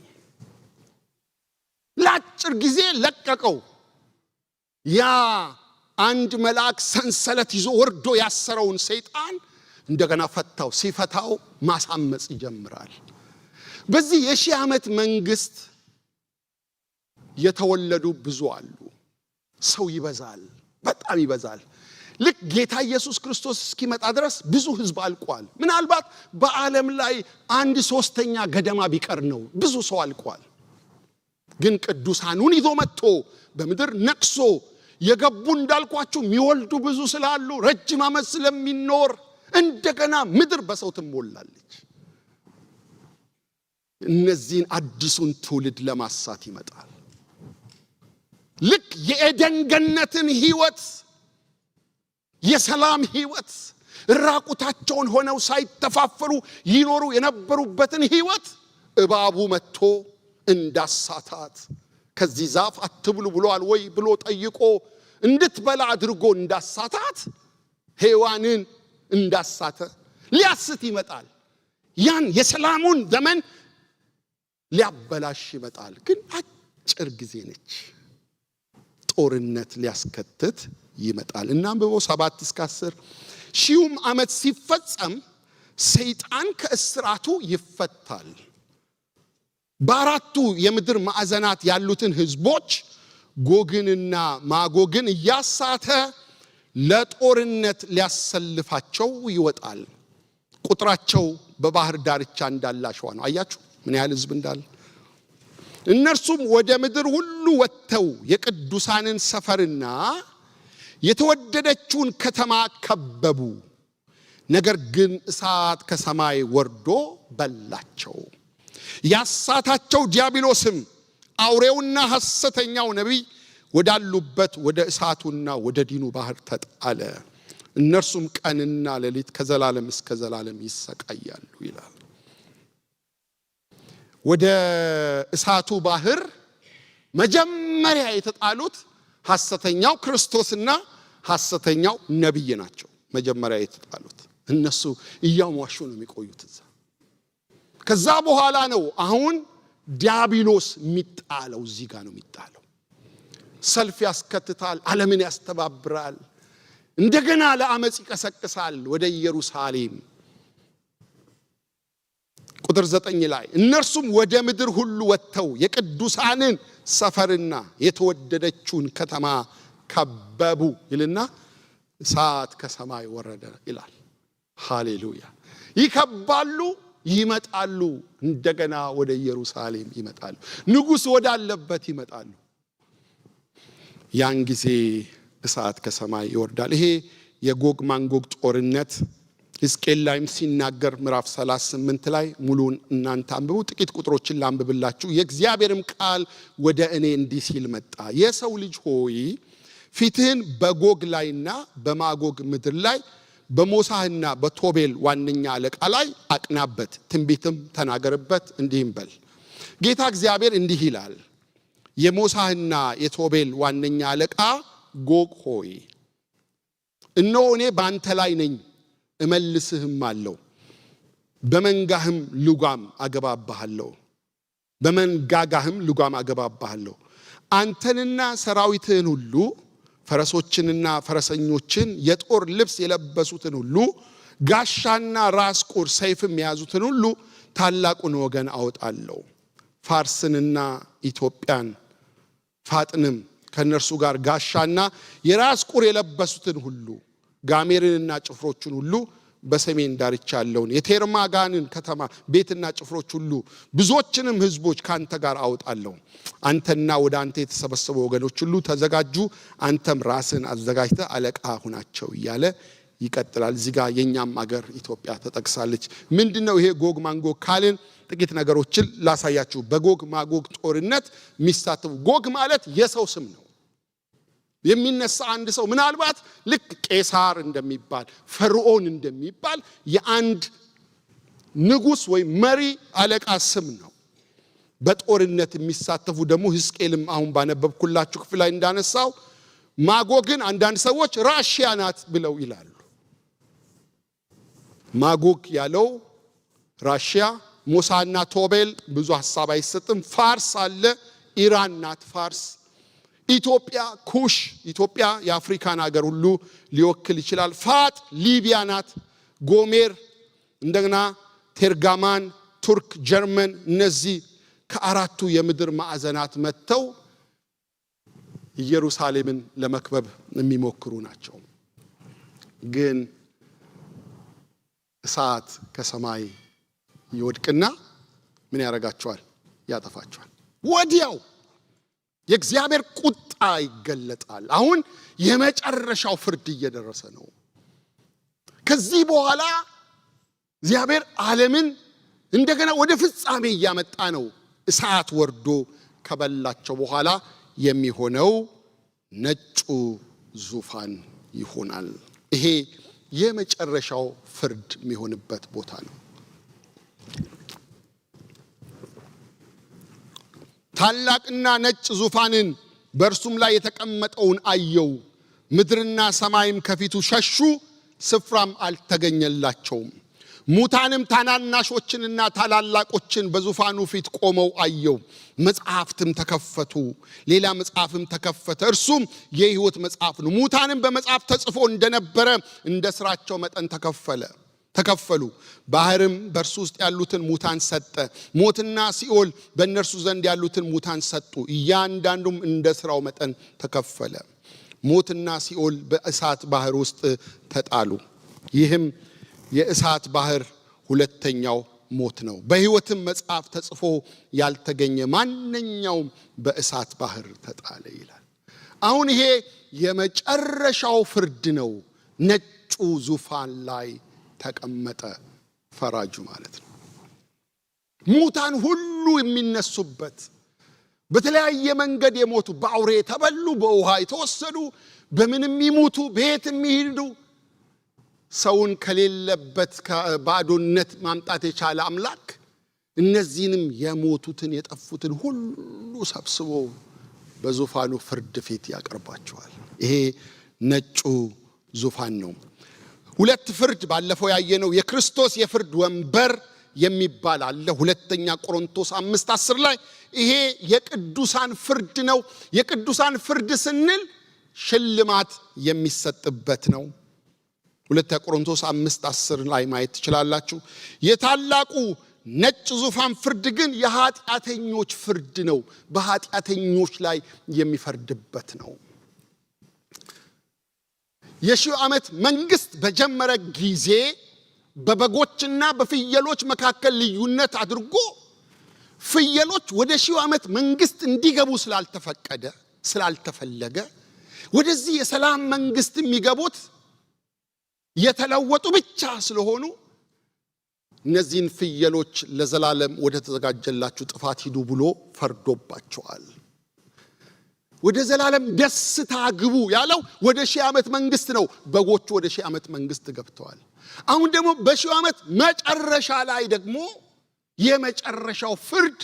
ለአጭር ጊዜ ለቀቀው። ያ አንድ መልአክ ሰንሰለት ይዞ ወርዶ ያሰረውን ሰይጣን እንደገና ፈታው። ሲፈታው ማሳመጽ ይጀምራል። በዚህ የ1000 ዓመት መንግስት የተወለዱ ብዙ አሉ። ሰው ይበዛል፣ በጣም ይበዛል። ልክ ጌታ ኢየሱስ ክርስቶስ እስኪመጣ ድረስ ብዙ ህዝብ አልቋል። ምናልባት በዓለም ላይ 1/3 ገደማ ቢቀር ነው ብዙ ሰው አልቋል። ግን ቅዱሳኑን ይዞ መጥቶ በምድር ነቅሶ የገቡ እንዳልኳችሁ የሚወልዱ ብዙ ስላሉ ረጅም ዓመት ስለሚኖር እንደገና ምድር በሰው ትሞላለች። እነዚህን አዲሱን ትውልድ ለማሳት ይመጣል። ልክ የኤደን ገነትን ህይወት፣ የሰላም ህይወት፣ ራቁታቸውን ሆነው ሳይተፋፈሩ ይኖሩ የነበሩበትን ህይወት እባቡ መጥቶ እንዳሳታት፣ ከዚህ ዛፍ አትብሉ ብሏል ወይ ብሎ ጠይቆ እንድትበላ አድርጎ እንዳሳታት፣ ሔዋንን እንዳሳተ ሊያስት ይመጣል። ያን የሰላሙን ዘመን ሊያበላሽ ይመጣል። ግን አጭር ጊዜ ነች። ጦርነት ሊያስከትት ይመጣል። እናንብበው 7-10 1000 ዓመት ሲፈጸም ሰይጣን ከእስራቱ ይፈታል። በአራቱ የምድር ማዕዘናት ያሉትን ህዝቦች ጎግንና ማጎግን እያሳተ ለጦርነት ሊያሰልፋቸው ይወጣል። ቁጥራቸው በባህር ዳርቻ እንዳለ አሸዋ ነው። አያችሁ ምን ያህል ህዝብ እንዳለ። እነርሱም ወደ ምድር ሁሉ ወጥተው የቅዱሳንን ሰፈርና የተወደደችውን ከተማ ከበቡ። ነገር ግን እሳት ከሰማይ ወርዶ በላቸው። ያሳታቸው ዲያብሎስም አውሬውና ሐሰተኛው ነቢይ ወዳሉበት ወደ እሳቱና ወደ ዲኑ ባህር ተጣለ። እነርሱም ቀንና ሌሊት ከዘላለም እስከ ዘላለም ይሰቃያሉ ይላል። ወደ እሳቱ ባህር መጀመሪያ የተጣሉት ሐሰተኛው ክርስቶስና ሐሰተኛው ነቢይ ናቸው። መጀመሪያ የተጣሉት እነሱ እያሟሹ ነው የሚቆዩት እዛ። ከዛ በኋላ ነው አሁን ዲያብሎስ የሚጣለው። እዚህ ጋር ነው የሚጣለው። ሰልፍ ያስከትታል፣ ዓለምን ያስተባብራል፣ እንደገና ለአመጽ ይቀሰቅሳል ወደ ኢየሩሳሌም። ቁጥር 9 ላይ እነርሱም ወደ ምድር ሁሉ ወጥተው የቅዱሳንን ሰፈርና የተወደደችውን ከተማ ከበቡ ይልና እሳት ከሰማይ ወረደ ይላል። ሃሌሉያ! ይከባሉ፣ ይመጣሉ፣ እንደገና ወደ ኢየሩሳሌም ይመጣሉ፣ ንጉሥ ወዳለበት ይመጣሉ። ያን ጊዜ እሳት ከሰማይ ይወርዳል። ይሄ የጎግ ማጎግ ጦርነት ሕዝቅኤል ላይም ሲናገር ምዕራፍ 38 ላይ ሙሉን እናንተ አንብቡ። ጥቂት ቁጥሮችን ላንብብላችሁ። የእግዚአብሔርም ቃል ወደ እኔ እንዲህ ሲል መጣ። የሰው ልጅ ሆይ ፊትህን በጎግ ላይና በማጎግ ምድር ላይ በሞሳህና በቶቤል ዋነኛ አለቃ ላይ አቅናበት፣ ትንቢትም ተናገርበት፣ እንዲህም በል ጌታ እግዚአብሔር እንዲህ ይላል፣ የሞሳህና የቶቤል ዋነኛ አለቃ ጎግ ሆይ እነሆ እኔ በአንተ ላይ ነኝ፣ እመልስህም አለው፣ በመንጋህም ልጓም አገባብሃለሁ፣ በመንጋጋህም ልጓም አገባብሃለሁ። አንተንና ሰራዊትህን ሁሉ፣ ፈረሶችንና ፈረሰኞችን፣ የጦር ልብስ የለበሱትን ሁሉ፣ ጋሻና ራስ ቁር ሰይፍም የያዙትን ሁሉ ታላቁን ወገን አወጣለሁ። ፋርስንና ኢትዮጵያን ፋጥንም ከነርሱ ጋር ጋሻና የራስ ቁር የለበሱትን ሁሉ፣ ጋሜርንና ጭፍሮቹን ሁሉ፣ በሰሜን ዳርቻ ያለውን የቴርማጋንን ከተማ ቤትና ጭፍሮች ሁሉ፣ ብዙዎችንም ህዝቦች ካንተ ጋር አውጣለሁ። አንተና ወደ አንተ የተሰበሰቡ ወገኖች ሁሉ ተዘጋጁ፣ አንተም ራስን አዘጋጅተህ አለቃ ሁናቸው እያለ ይቀጥላል። እዚህ ጋር የኛም አገር ኢትዮጵያ ተጠቅሳለች። ምንድነው ይሄ ጎግ ማጎግ ካልን ጥቂት ነገሮችን ላሳያችሁ። በጎግ ማጎግ ጦርነት የሚሳተፉ፣ ጎግ ማለት የሰው ስም ነው። የሚነሳ አንድ ሰው ምናልባት ልክ ቄሳር እንደሚባል ፈርዖን እንደሚባል የአንድ ንጉስ ወይ መሪ አለቃ ስም ነው። በጦርነት የሚሳተፉ ደግሞ ሕዝቅኤልም አሁን ባነበብኩላችሁ ክፍል ላይ እንዳነሳው ማጎግን አንዳንድ ሰዎች ራሺያ ናት ብለው ይላሉ። ማጎግ ያለው ራሺያ፣ ሞሳና ቶቤል ብዙ ሐሳብ አይሰጥም። ፋርስ አለ፣ ኢራን ናት ፋርስ። ኢትዮጵያ ኩሽ፣ ኢትዮጵያ የአፍሪካን ሀገር ሁሉ ሊወክል ይችላል። ፋጥ ሊቢያ ናት። ጎሜር፣ እንደገና ቴርጋማን፣ ቱርክ፣ ጀርመን፣ እነዚህ ከአራቱ የምድር ማዕዘናት መጥተው ኢየሩሳሌምን ለመክበብ የሚሞክሩ ናቸው። ግን እሳት ከሰማይ ይወድቅና ምን ያረጋቸዋል? ያጠፋቸዋል። ወዲያው የእግዚአብሔር ቁጣ ይገለጣል። አሁን የመጨረሻው ፍርድ እየደረሰ ነው። ከዚህ በኋላ እግዚአብሔር ዓለምን እንደገና ወደ ፍጻሜ እያመጣ ነው። እሳት ወርዶ ከበላቸው በኋላ የሚሆነው ነጩ ዙፋን ይሆናል። ይሄ የመጨረሻው ፍርድ የሚሆንበት ቦታ ነው። ታላቅና ነጭ ዙፋንን በእርሱም ላይ የተቀመጠውን አየው። ምድርና ሰማይም ከፊቱ ሸሹ፣ ስፍራም አልተገኘላቸውም። ሙታንም ታናናሾችንና ታላላቆችን በዙፋኑ ፊት ቆመው አየው። መጽሐፍትም ተከፈቱ፣ ሌላ መጽሐፍም ተከፈተ፣ እርሱም የሕይወት መጽሐፍ ነው። ሙታንም በመጽሐፍ ተጽፎ እንደነበረ እንደ ስራቸው መጠን ተከፈሉ። ባህርም በእርሱ ውስጥ ያሉትን ሙታን ሰጠ። ሞትና ሲኦል በእነርሱ ዘንድ ያሉትን ሙታን ሰጡ። እያንዳንዱም እንደ ስራው መጠን ተከፈለ። ሞትና ሲኦል በእሳት ባህር ውስጥ ተጣሉ። ይህም የእሳት ባህር ሁለተኛው ሞት ነው። በሕይወትም መጽሐፍ ተጽፎ ያልተገኘ ማንኛውም በእሳት ባህር ተጣለ ይላል። አሁን ይሄ የመጨረሻው ፍርድ ነው። ነጩ ዙፋን ላይ ተቀመጠ ፈራጁ ማለት ነው። ሙታን ሁሉ የሚነሱበት፣ በተለያየ መንገድ የሞቱ፣ በአውሬ የተበሉ፣ በውሃ የተወሰዱ፣ በምንም ይሙቱ፣ በየት የሚሄዱ፣ ሰውን ከሌለበት ከባዶነት ማምጣት የቻለ አምላክ እነዚህንም የሞቱትን የጠፉትን ሁሉ ሰብስቦ በዙፋኑ ፍርድ ፊት ያቀርባቸዋል። ይሄ ነጩ ዙፋን ነው። ሁለት ፍርድ ባለፈው ያየነው የክርስቶስ የፍርድ ወንበር የሚባል አለ። ሁለተኛ ቆሮንቶስ 5:10 ላይ ይሄ የቅዱሳን ፍርድ ነው። የቅዱሳን ፍርድ ስንል ሽልማት የሚሰጥበት ነው። ሁለተኛ ቆሮንቶስ 5:10 ላይ ማየት ትችላላችሁ። የታላቁ ነጭ ዙፋን ፍርድ ግን የኃጢአተኞች ፍርድ ነው። በኃጢአተኞች ላይ የሚፈርድበት ነው። የሺው ዓመት መንግስት በጀመረ ጊዜ በበጎችና በፍየሎች መካከል ልዩነት አድርጎ ፍየሎች ወደ ሺው ዓመት መንግስት እንዲገቡ ስላልተፈለገ ወደዚህ የሰላም መንግስት የሚገቡት የተለወጡ ብቻ ስለሆኑ እነዚህን ፍየሎች ለዘላለም ወደ ተዘጋጀላችሁ ጥፋት ሂዱ ብሎ ፈርዶባቸዋል። ወደ ዘላለም ደስታ ግቡ ያለው ወደ 1000 ዓመት መንግስት ነው። በጎቹ ወደ 1000 ዓመት መንግስት ገብተዋል። አሁን ደግሞ በ1000 ዓመት መጨረሻ ላይ ደግሞ የመጨረሻው ፍርድ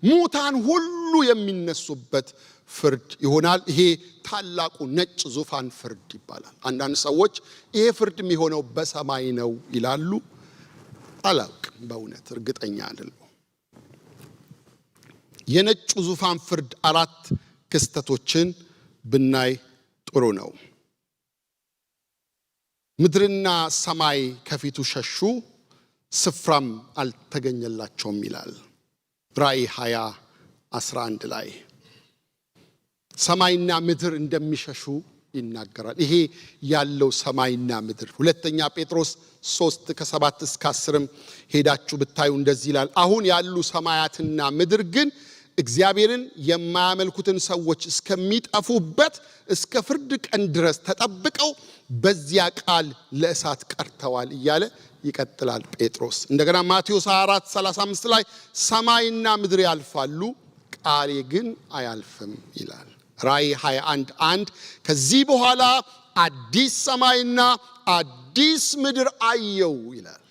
ሙታን ሁሉ የሚነሱበት ፍርድ ይሆናል። ይሄ ታላቁ ነጭ ዙፋን ፍርድ ይባላል። አንዳንድ ሰዎች ይሄ ፍርድ የሚሆነው በሰማይ ነው ይላሉ። አላውቅም፣ በእውነት እርግጠኛ አይደለሁም። የነጩ ዙፋን ፍርድ 4 ክስተቶችን ብናይ ጥሩ ነው። ምድርና ሰማይ ከፊቱ ሸሹ፣ ስፍራም አልተገኘላቸውም ይላል ራእይ 20:11 ላይ ሰማይና ምድር እንደሚሸሹ ይናገራል። ይሄ ያለው ሰማይና ምድር ሁለተኛ ጴጥሮስ 3:7-10 ሄዳችሁ ብታዩ እንደዚህ ይላል። አሁን ያሉ ሰማያትና ምድር ግን እግዚአብሔርን የማያመልኩትን ሰዎች እስከሚጠፉበት እስከ ፍርድ ቀን ድረስ ተጠብቀው በዚያ ቃል ለእሳት ቀርተዋል እያለ ይቀጥላል ጴጥሮስ። እንደገና ማቴዎስ 24:35 ላይ ሰማይና ምድር ያልፋሉ ቃሌ ግን አያልፍም ይላል። ራእይ 21:1 ከዚህ በኋላ አዲስ ሰማይና አዲስ ምድር አየው ይላል።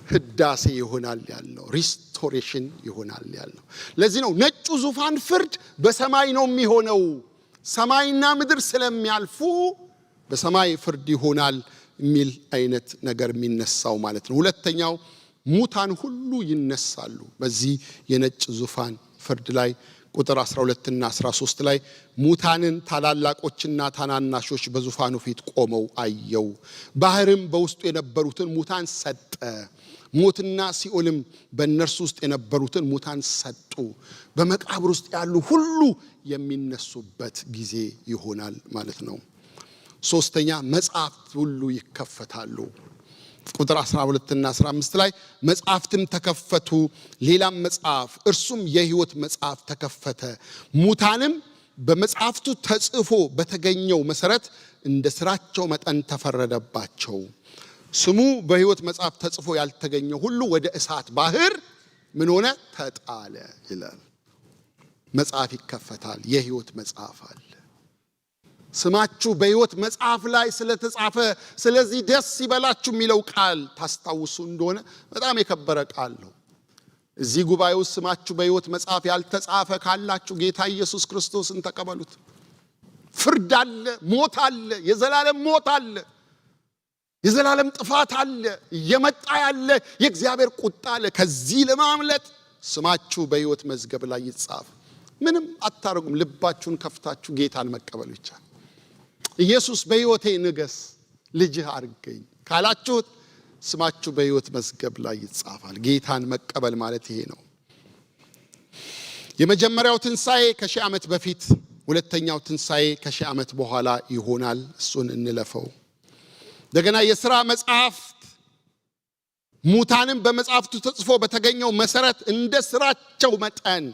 ህዳሴ ይሆናል ያለው፣ ሪስቶሬሽን ይሆናል ያለው። ለዚህ ነው ነጩ ዙፋን ፍርድ በሰማይ ነው የሚሆነው። ሰማይና ምድር ስለሚያልፉ በሰማይ ፍርድ ይሆናል የሚል አይነት ነገር የሚነሳው ማለት ነው። ሁለተኛው ሙታን ሁሉ ይነሳሉ። በዚህ የነጭ ዙፋን ፍርድ ላይ ቁጥር 12 እና 13 ላይ ሙታንን ታላላቆችና ታናናሾች በዙፋኑ ፊት ቆመው አየው። ባህርም በውስጡ የነበሩትን ሙታን ሰጠ። ሞትና ሲኦልም በእነርሱ ውስጥ የነበሩትን ሙታን ሰጡ። በመቃብር ውስጥ ያሉ ሁሉ የሚነሱበት ጊዜ ይሆናል ማለት ነው። ሶስተኛ መጽሐፍት ሁሉ ይከፈታሉ። ቁጥር 12 እና 15 ላይ መጽሐፍትም ተከፈቱ፣ ሌላም መጽሐፍ እርሱም የሕይወት መጽሐፍ ተከፈተ። ሙታንም በመጽሐፍቱ ተጽፎ በተገኘው መሰረት እንደ ስራቸው መጠን ተፈረደባቸው። ስሙ በሕይወት መጽሐፍ ተጽፎ ያልተገኘው ሁሉ ወደ እሳት ባህር ምን ሆነ? ተጣለ ይላል። መጽሐፍ ይከፈታል፣ የሕይወት መጽሐፍ አለ። ስማችሁ በሕይወት መጽሐፍ ላይ ስለተጻፈ ስለዚህ ደስ ይበላችሁ የሚለው ቃል ታስታውሱ እንደሆነ በጣም የከበረ ቃል ነው። እዚህ ጉባኤ ውስጥ ስማችሁ በሕይወት መጽሐፍ ያልተጻፈ ካላችሁ ጌታ ኢየሱስ ክርስቶስን ተቀበሉት። ፍርድ አለ፣ ሞት አለ፣ የዘላለም ሞት አለ፣ የዘላለም ጥፋት አለ፣ እየመጣ ያለ የእግዚአብሔር ቁጣ አለ። ከዚህ ለማምለጥ ስማችሁ በሕይወት መዝገብ ላይ ይጻፍ። ምንም አታረጉም። ልባችሁን ከፍታችሁ ጌታን መቀበል ብቻ። ኢየሱስ በሕይወቴ ንገስ፣ ልጅህ አድርገኝ ካላችሁት ስማችሁ በሕይወት መዝገብ ላይ ይጻፋል። ጌታን መቀበል ማለት ይሄ ነው። የመጀመሪያው ትንሣኤ ከ1000 ዓመት በፊት፣ ሁለተኛው ትንሣኤ ከ1000 ዓመት በኋላ ይሆናል። እሱን እንለፈው። እንደገና የሥራ መጽሐፍት ሙታንም በመጽሐፍቱ ተጽፎ በተገኘው መሰረት እንደ ስራቸው መጠን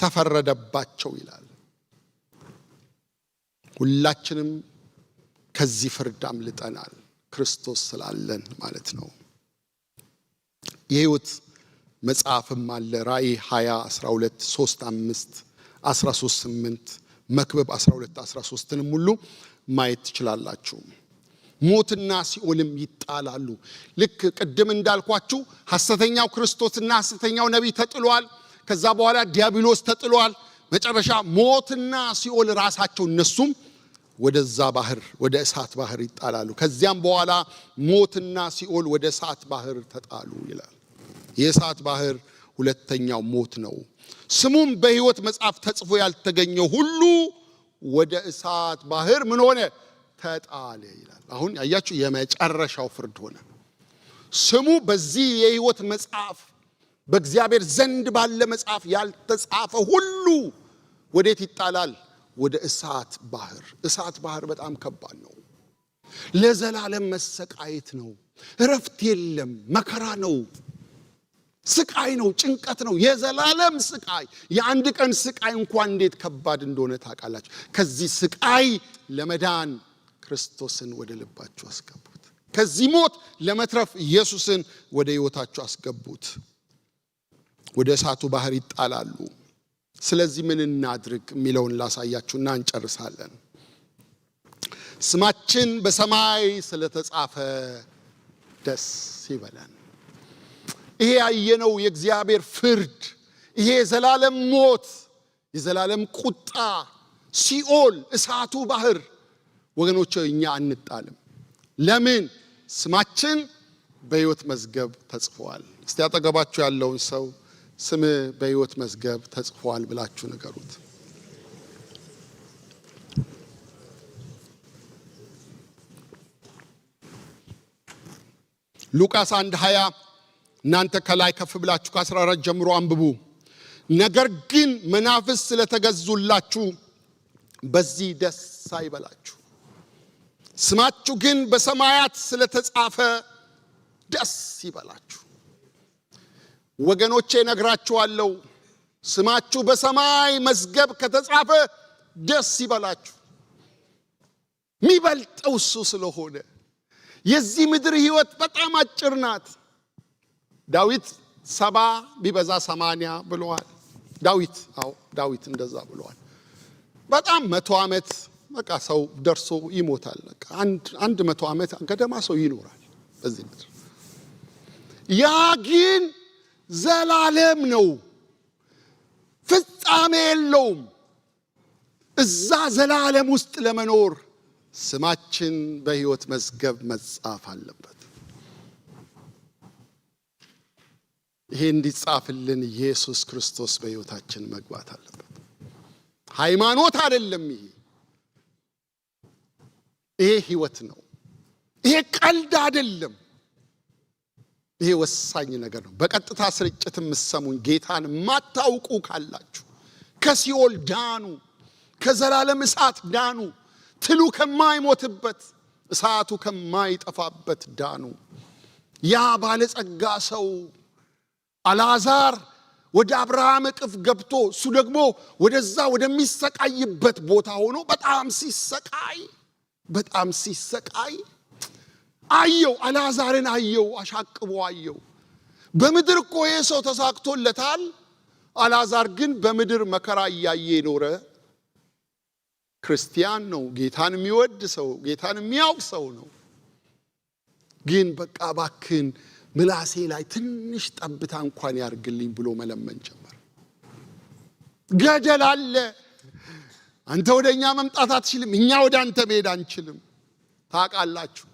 ተፈረደባቸው ይላል። ሁላችንም ከዚህ ፍርድ አምልጠናል፣ ክርስቶስ ስላለን ማለት ነው። የሕይወት መጽሐፍም አለ። ራእይ 20:12፣ 3:5፣ 13:8፣ መክብብ 12:13ንም ሁሉ ማየት ትችላላችሁ። ሞትና ሲኦልም ይጣላሉ። ልክ ቅድም እንዳልኳችሁ ሐሰተኛው ክርስቶስና ሐሰተኛው ነቢይ ተጥሏል። ከዛ በኋላ ዲያብሎስ ተጥሏል። መጨረሻ ሞትና ሲኦል ራሳቸው እነሱም ወደዛ ባህር ወደ እሳት ባህር ይጣላሉ። ከዚያም በኋላ ሞትና ሲኦል ወደ እሳት ባህር ተጣሉ ይላል። የእሳት ባህር ሁለተኛው ሞት ነው። ስሙም በሕይወት መጽሐፍ ተጽፎ ያልተገኘው ሁሉ ወደ እሳት ባህር ምን ሆነ? ተጣለ ይላል። አሁን ያያችሁ የመጨረሻው ፍርድ ሆነ። ስሙ በዚህ የሕይወት መጽሐፍ በእግዚአብሔር ዘንድ ባለ መጽሐፍ ያልተጻፈ ሁሉ ወዴት ይጣላል? ወደ እሳት ባህር። እሳት ባህር በጣም ከባድ ነው። ለዘላለም መሰቃየት ነው። እረፍት የለም። መከራ ነው። ስቃይ ነው። ጭንቀት ነው። የዘላለም ስቃይ። የአንድ ቀን ስቃይ እንኳን እንዴት ከባድ እንደሆነ ታውቃላችሁ። ከዚህ ስቃይ ለመዳን ክርስቶስን ወደ ልባችሁ አስገቡት። ከዚህ ሞት ለመትረፍ ኢየሱስን ወደ ሕይወታችሁ አስገቡት። ወደ እሳቱ ባህር ይጣላሉ። ስለዚህ ምን እናድርግ የሚለውን ላሳያችሁና እንጨርሳለን። ስማችን በሰማይ ስለተጻፈ ደስ ይበለን። ይሄ ያየነው የእግዚአብሔር ፍርድ፣ ይሄ የዘላለም ሞት፣ የዘላለም ቁጣ፣ ሲኦል፣ እሳቱ ባህር ወገኖቼ እኛ አንጣልም። ለምን? ስማችን በሕይወት መዝገብ ተጽፏል። እስቲ አጠገባችሁ ያለውን ሰው ስም በሕይወት መዝገብ ተጽፏል ብላችሁ ንገሩት። ሉቃስ 1:20 እናንተ ከላይ ከፍ ብላችሁ ከ14 ጀምሮ አንብቡ። ነገር ግን መናፍስት ስለተገዙላችሁ በዚህ ደስ አይበላችሁ፣ ስማችሁ ግን በሰማያት ስለተጻፈ ደስ ይበላችሁ። ወገኖቼ ነግራችኋለሁ፣ ስማችሁ በሰማይ መዝገብ ከተጻፈ ደስ ይበላችሁ። የሚበልጠው እሱ ስለሆነ። የዚህ ምድር ሕይወት በጣም አጭር ናት። ዳዊት 70 ቢበዛ 80 ብለዋል። ዳዊት እንደዛ ብለዋል። በጣም 100 ዓመት በቃ ሰው ደርሶ ይሞታል። በቃ አንድ 100 ዓመት ገደማ ሰው ይኖራል በዚህ ምድር። ያ ግን ዘላለም ነው፣ ፍጻሜ የለውም። እዛ ዘላለም ውስጥ ለመኖር ስማችን በሕይወት መዝገብ መጻፍ አለበት። ይሄ እንዲጻፍልን ኢየሱስ ክርስቶስ በሕይወታችን መግባት አለበት። ሃይማኖት አይደለም። ይሄ ሕይወት ነው። ይሄ ቀልድ አይደለም። ይሄ ወሳኝ ነገር ነው። በቀጥታ ስርጭት የምትሰሙኝ ጌታን ማታውቁ ካላችሁ ከሲኦል ዳኑ፣ ከዘላለም እሳት ዳኑ፣ ትሉ ከማይሞትበት እሳቱ ከማይጠፋበት ዳኑ። ያ ባለጸጋ ሰው አልዓዛር ወደ አብርሃም እቅፍ ገብቶ እሱ ደግሞ ወደዛ ወደሚሰቃይበት ቦታ ሆኖ በጣም ሲሰቃይ አየው። አልዓዛርን አየው፣ አሻቅቦ አየው። በምድር እኮ ይሄ ሰው ተሳክቶለታል። አልዓዛር ግን በምድር መከራ እያየ ኖረ። ክርስቲያን ነው፣ ጌታን የሚወድ ሰው፣ ጌታን የሚያውቅ ሰው ነው። ግን በቃ እባክህን ምላሴ ላይ ትንሽ ጠብታ እንኳን ያርግልኝ ብሎ መለመን ጀመረ። ገደል አለ፣ አንተ ወደኛ መምጣት አትችልም፣ እኛ ወደ አንተ መሄድ አንችልም። ታውቃላችሁ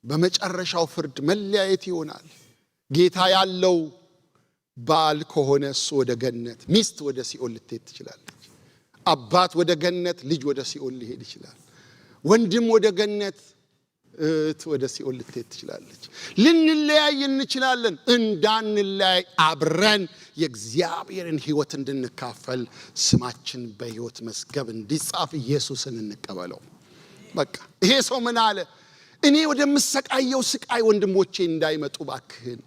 በመጨረሻው ፍርድ መለያየት ይሆናል። ጌታ ያለው ባል ከሆነ እሱ ወደ ገነት፣ ሚስት ወደ ሲኦል ልትሄድ ትችላለች። አባት ወደ ገነት፣ ልጅ ወደ ሲኦል ሊሄድ ይችላል። ወንድም ወደ ገነት፣ እህት ወደ ሲኦል ልትሄድ ትችላለች። ልንለያይ እንችላለን። እንዳንለያይ አብረን የእግዚአብሔርን ሕይወት እንድንካፈል ስማችን በሕይወት መዝገብ እንዲጻፍ ኢየሱስን እንቀበለው። በቃ ይሄ ሰው ምን አለ? እኔ ወደምሰቃየው ስቃይ ወንድሞቼ እንዳይመጡ ባክህን፣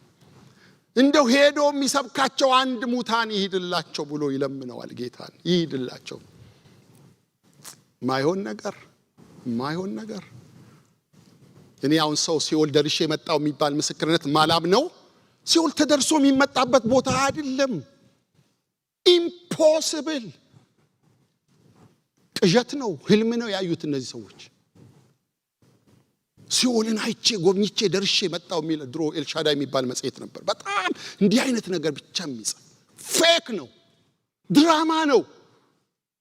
እንደው ሄዶ የሚሰብካቸው አንድ ሙታን ይሂድላቸው ብሎ ይለምነዋል ጌታን። ይሂድላቸው። ማይሆን ነገር። እኔ አሁን ሰው ሲኦል ደርሼ የመጣው የሚባል ምስክርነት ማላም ነው። ሲኦል ተደርሶ የሚመጣበት ቦታ አይደለም። ኢምፖሲብል፣ ቅዠት ነው፣ ህልም ነው ያዩት እነዚህ ሰዎች። ሲኦልን አይቼ ጎብኝቼ ደርሼ መጣው የሚል ድሮ ኤልሻዳይ የሚባል መጽሔት ነበር። በጣም እንዲህ አይነት ነገር ብቻ የሚጽፍ ፌክ ነው፣ ድራማ ነው፣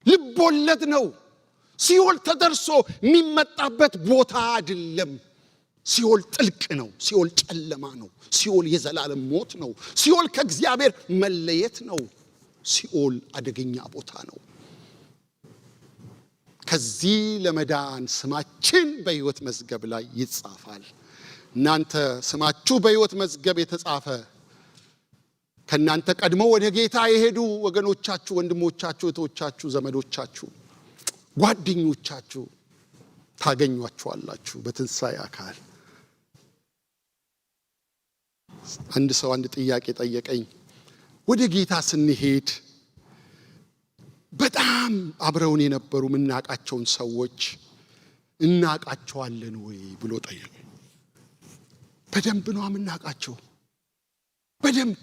ልቦለድ ነው። ሲኦል ተደርሶ የሚመጣበት ቦታ አይደለም። ሲኦል ጥልቅ ነው። ሲኦል ጨለማ ነው። ሲኦል የዘላለም ሞት ነው። ሲኦል ከእግዚአብሔር መለየት ነው። ሲኦል አደገኛ ቦታ ነው። ከዚህ ለመዳን ስማችን በሕይወት መዝገብ ላይ ይጻፋል። እናንተ ስማችሁ በሕይወት መዝገብ የተጻፈ ከናንተ ቀድሞ ወደ ጌታ የሄዱ ወገኖቻችሁ፣ ወንድሞቻችሁ፣ እህቶቻችሁ፣ ዘመዶቻችሁ፣ ጓደኞቻችሁ ታገኟቸዋላችሁ በትንሣኤ አካል። አንድ ሰው አንድ ጥያቄ ጠየቀኝ። ወደ ጌታ ስንሄድ በጣም አብረውን የነበሩ የምናውቃቸውን ሰዎች እናቃቸዋለን ወይ ብሎ ጠየቀ። በደንብ ነው የምናቃቸው። በደንብ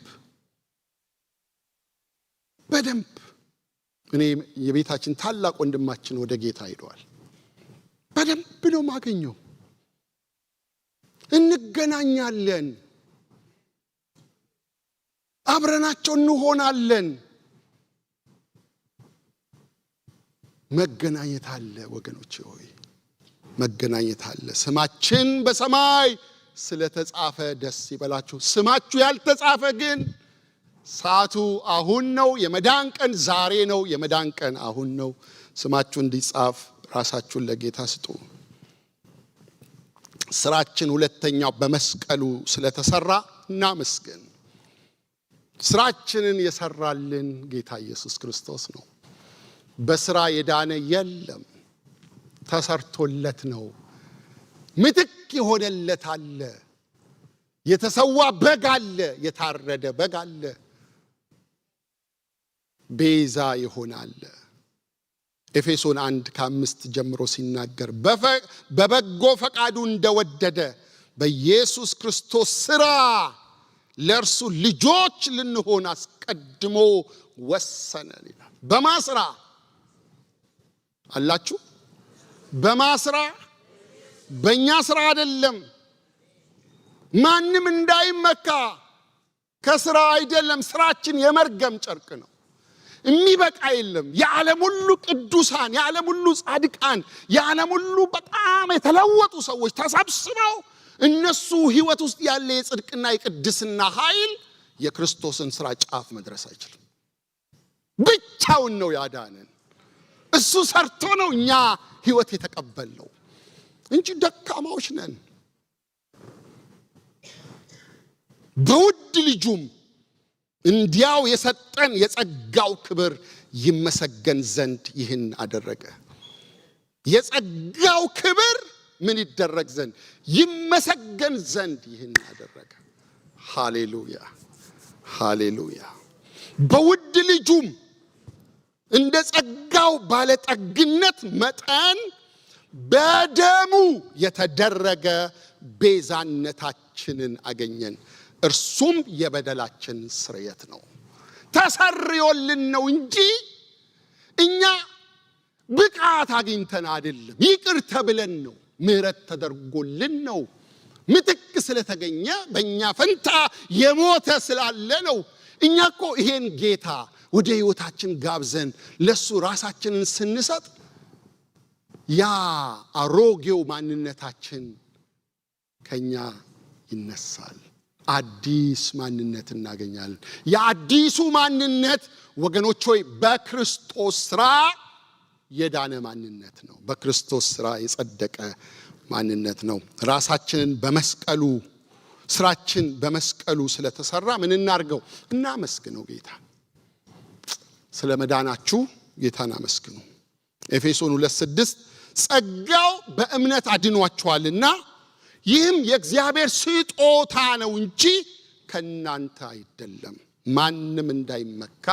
እኔ የቤታችን ታላቅ ወንድማችን ወደ ጌታ ሄዷል። በደንብ ነው ማገኘው። እንገናኛለን፣ አብረናቸው እንሆናለን። መገናኘት አለ ወገኖቼ ሆይ፣ መገናኘት አለ። ስማችን በሰማይ ስለተጻፈ ደስ ይበላችሁ። ስማችሁ ያልተጻፈ ግን ሰዓቱ አሁን ነው። የመዳን ቀን ዛሬ ነው። የመዳን ቀን አሁን ነው። ስማችሁ እንዲጻፍ ራሳችሁን ለጌታ ስጡ። ስራችን ሁለተኛው በመስቀሉ ስለተሰራ እናመስግን። ስራችንን የሰራልን ጌታ ኢየሱስ ክርስቶስ ነው። በስራ የዳነ የለም፣ ተሰርቶለት ነው። ምትክ የሆነለት አለ፣ የተሰዋ በግ አለ፣ የታረደ በግ አለ፣ ቤዛ ይሆናል። ኤፌሶን 1:5 ጀምሮ ሲናገር በበጎ ፈቃዱ እንደወደደ በኢየሱስ ክርስቶስ ሥራ ለእርሱ ልጆች ልንሆን አስቀድሞ ወሰነን ይላል። በማስራ አላችሁ፣ በማስራ በእኛ ስራ አይደለም። ማንም እንዳይመካ ከስራ አይደለም። ስራችን የመርገም ጨርቅ ነው። የሚበቃ የለም። የዓለም ሁሉ ቅዱሳን፣ የዓለም ሁሉ ጻድቃን፣ የዓለም ሁሉ በጣም የተለወጡ ሰዎች ተሰብስበው እነሱ ህይወት ውስጥ ያለ የጽድቅና የቅድስና ኃይል የክርስቶስን ስራ ጫፍ መድረስ አይችልም። ብቻውን ነው ያዳነን። እሱ ሰርቶ ነው እኛ ህይወት የተቀበልነው እንጂ ደካማዎች ነን። በውድ ልጁም እንዲያው የሰጠን የጸጋው ክብር ይመሰገን ዘንድ ይህን አደረገ። የጸጋው ክብር ምን ይደረግ ዘንድ? ይመሰገን ዘንድ ይህን አደረገ። ሃሌሉያ ሃሌሉያ። በውድ ልጁም እንደ ጸጋው ባለጠግነት መጠን በደሙ የተደረገ ቤዛነታችንን አገኘን። እርሱም የበደላችን ስርየት ነው። ተሰርዮልን ነው እንጂ እኛ ብቃት አግኝተን አይደለም። ይቅር ተብለን ነው። ምህረት ተደርጎልን ነው። ምትክ ስለተገኘ በእኛ ፈንታ የሞተ ስላለ ነው። እኛ እኮ ይሄን ጌታ ወደ ህይወታችን ጋብዘን ለሱ ራሳችንን ስንሰጥ ያ አሮጌው ማንነታችን ከኛ ይነሳል። አዲስ ማንነት እናገኛለን። የአዲሱ ማንነት ወገኖች ሆይ በክርስቶስ ሥራ የዳነ ማንነት ነው። በክርስቶስ ሥራ የጸደቀ ማንነት ነው። ራሳችንን በመስቀሉ ስራችን በመስቀሉ ስለተሰራ ምን እናርገው? እናመስግነው ጌታ። ስለ መዳናችሁ ጌታን አመስግኑ። ኤፌሶን 2:6 ጸጋው በእምነት አድኗችኋልና ይህም የእግዚአብሔር ስጦታ ነው እንጂ ከናንተ አይደለም፣ ማንም እንዳይመካ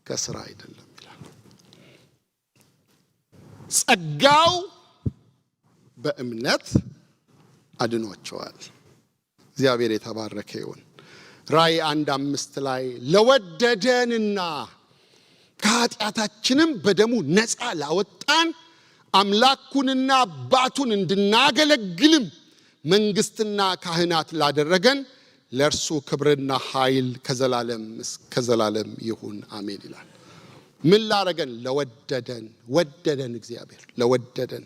ከሥራ አይደለም ይላል። ጸጋው በእምነት አድኗቸዋል። እግዚአብሔር የተባረከ ይሁን። ራእይ 1:5 ላይ ለወደደንና ከኃጢአታችንም በደሙ ነፃ ላወጣን አምላኩንና አባቱን እንድናገለግልም መንግስትና ካህናት ላደረገን ለእርሱ ክብርና ኃይል ከዘላለም እስከ ዘላለም ይሁን አሜን ይላል። ምን ላረገን? ለወደደን። ወደደን እግዚአብሔር ለወደደን።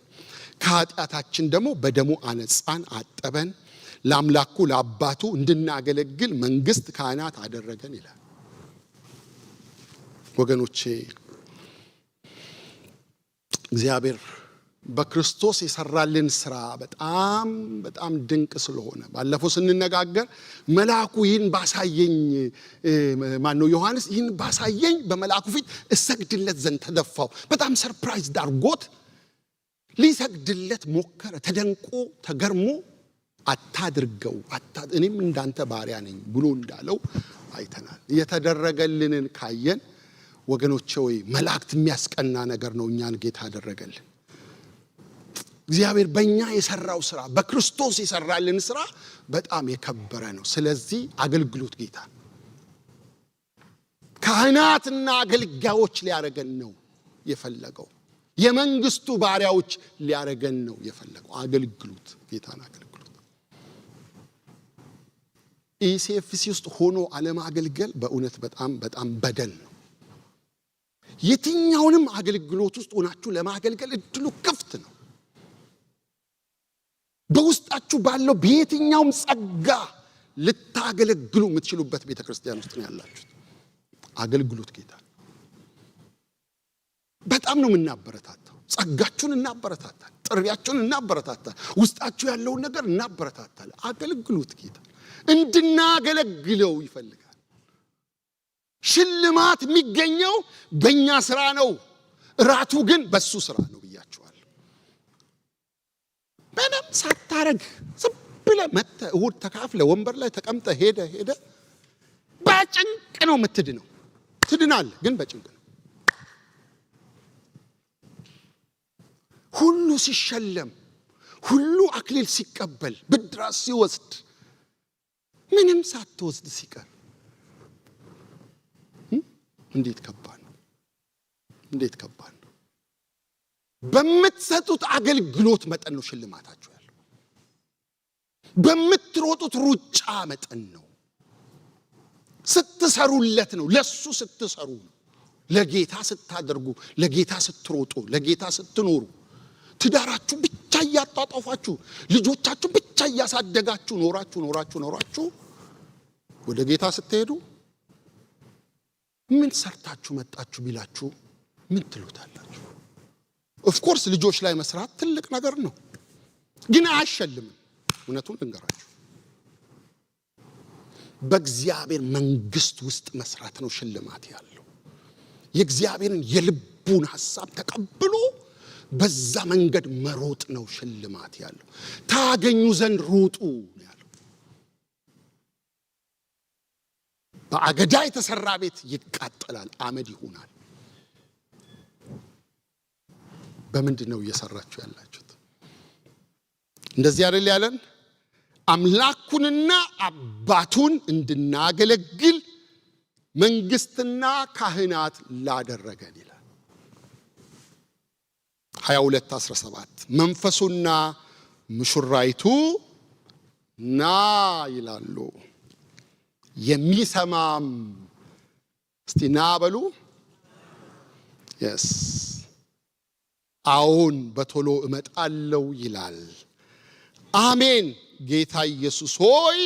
ከኃጢአታችን ደግሞ በደሙ አነጻን፣ አጠበን፣ ለአምላኩ ለአባቱ እንድናገለግል መንግስት ካህናት አደረገን ይላል። ወገኖቼ እግዚአብሔር በክርስቶስ የሰራልን ስራ በጣም በጣም ድንቅ ስለሆነ ባለፈው ስንነጋገር መልአኩ ይህን ባሳየኝ ማነው ዮሐንስ ይህን ባሳየኝ በመልአኩ ፊት እሰግድለት ዘንድ ተደፋው። በጣም ሰርፕራይዝ ዳርጎት ሊሰግድለት ሞከረ። ተደንቆ ተገርሞ አታድርገው እኔም እንዳንተ ባሪያ ነኝ ብሎ እንዳለው አይተናል። የተደረገልንን ካየን ወገኖቼ ወይ መላእክት የሚያስቀና ነገር ነው እኛን ጌታ ያደረገልን። እግዚአብሔር በእኛ የሰራው ስራ በክርስቶስ የሰራልን ስራ በጣም የከበረ ነው። ስለዚህ አገልግሎት ጌታ ካህናትና አገልጋዮች ሊያረገን ነው የፈለገው። የመንግስቱ ባሪያዎች ሊያረገን ነው የፈለገው። አገልግሎት ጌታን አገልግሎት ኢሲኤፍሲ ውስጥ ሆኖ አለማገልገል በእውነት በጣም በደል ነው። የትኛውንም አገልግሎት ውስጥ ሆናችሁ ለማገልገል እድሉ ክፍት ነው። በውስጣችሁ ባለው በየትኛውም ጸጋ ልታገለግሉ የምትችሉበት ቤተክርስቲያን ውስጥ ነው ያላችሁት። አገልግሎት ጌታ በጣም ነው የምናበረታታው። ጸጋችሁን እናበረታታል፣ ጥሪያችሁን እናበረታታል፣ ውስጣችሁ ያለውን ነገር እናበረታታል። አገልግሎት ጌታ እንድናገለግለው ይፈልጋል። ሽልማት የሚገኘው በእኛ ስራ ነው፣ ራቱ ግን በሱ ስራ ነው ብያችኋለሁ። ምንም ሳታረግ ዝም ብለህ መጥተህ እሁድ ተካፍለህ ወንበር ላይ ተቀምጠህ ሄደ በጭንቅ ነው የምትድነው። ትድናለህ ግን በጭንቅ ነው። ሁሉ ሲሸለም፣ ሁሉ አክሊል ሲቀበል፣ ብድራት ሲወስድ፣ ምንም ሳትወስድ ሲቀር እንዴት ከባድ ነው! እንዴት ከባድ ነው! በምትሰጡት አገልግሎት መጠን ነው ሽልማታችሁ ያለው። በምትሮጡት ሩጫ መጠን ነው። ስትሰሩለት ነው። ለሱ ስትሰሩ ነው። ለጌታ ስታደርጉ፣ ለጌታ ስትሮጡ፣ ለጌታ ስትኖሩ፣ ትዳራችሁ ብቻ እያጣጣፋችሁ፣ ልጆቻችሁ ብቻ እያሳደጋችሁ ኖራችሁ ወደ ጌታ ስትሄዱ ምን ሰርታችሁ መጣችሁ ቢላችሁ ምን ትሉታላችሁ? ኦፍ ኮርስ ልጆች ላይ መስራት ትልቅ ነገር ነው፣ ግን አያሸልምም። እውነቱን ልንገራችሁ፣ በእግዚአብሔር መንግስት ውስጥ መስራት ነው ሽልማት ያለው። የእግዚአብሔርን የልቡን ሐሳብ ተቀብሎ በዛ መንገድ መሮጥ ነው ሽልማት ያለው። ታገኙ ዘንድ ሩጡ ያለው። በአገዳ የተሰራ ቤት ይቃጠላል፣ አመድ ይሆናል። በምንድን ነው እየሰራችሁ ያላችሁት? እንደዚህ አይደል ያለን? አምላኩንና አባቱን እንድናገለግል መንግስትና ካህናት ላደረገን ይላል 22:17 መንፈሱና ሙሽራይቱ ና ይላሉ። የሚሰማም እስቲ ና በሉ። yes አዎን በቶሎ እመጣለሁ ይላል። አሜን። ጌታ ኢየሱስ ሆይ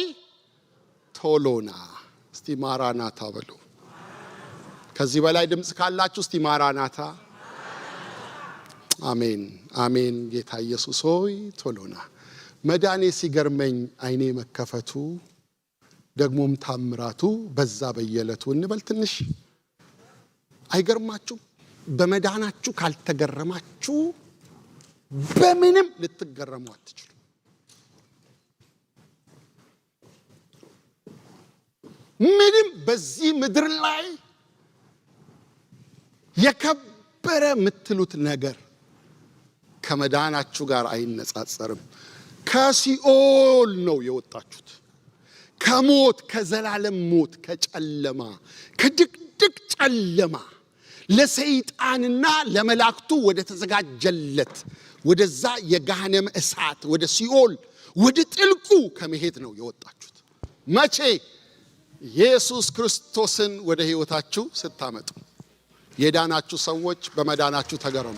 ቶሎና። እስቲ ማራናታ በሉ። ከዚህ በላይ ድምጽ ካላችሁ እስቲ ማራናታ። አሜን አሜን። ጌታ ኢየሱስ ሆይ ቶሎና። መዳኔ ሲገርመኝ አይኔ መከፈቱ ደግሞም ታምራቱ በዛ በየለቱ እንበል ትንሽ። አይገርማችሁ? በመዳናችሁ ካልተገረማችሁ በምንም ልትገረሙ አትችሉ። ምንም በዚህ ምድር ላይ የከበረ የምትሉት ነገር ከመዳናችሁ ጋር አይነጻጸርም። ከሲኦል ነው የወጣችሁት። ከሞት፣ ከዘላለም ሞት፣ ከጨለማ፣ ከድቅድቅ ጨለማ ለሰይጣንና ለመላእክቱ ወደ ተዘጋጀለት ወደዛ የገሃነም እሳት ወደ ሲኦል ወደ ጥልቁ ከመሄድ ነው የወጣችሁት። መቼ? ኢየሱስ ክርስቶስን ወደ ህይወታችሁ ስታመጡ። የዳናችሁ ሰዎች በመዳናችሁ ተገረሙ።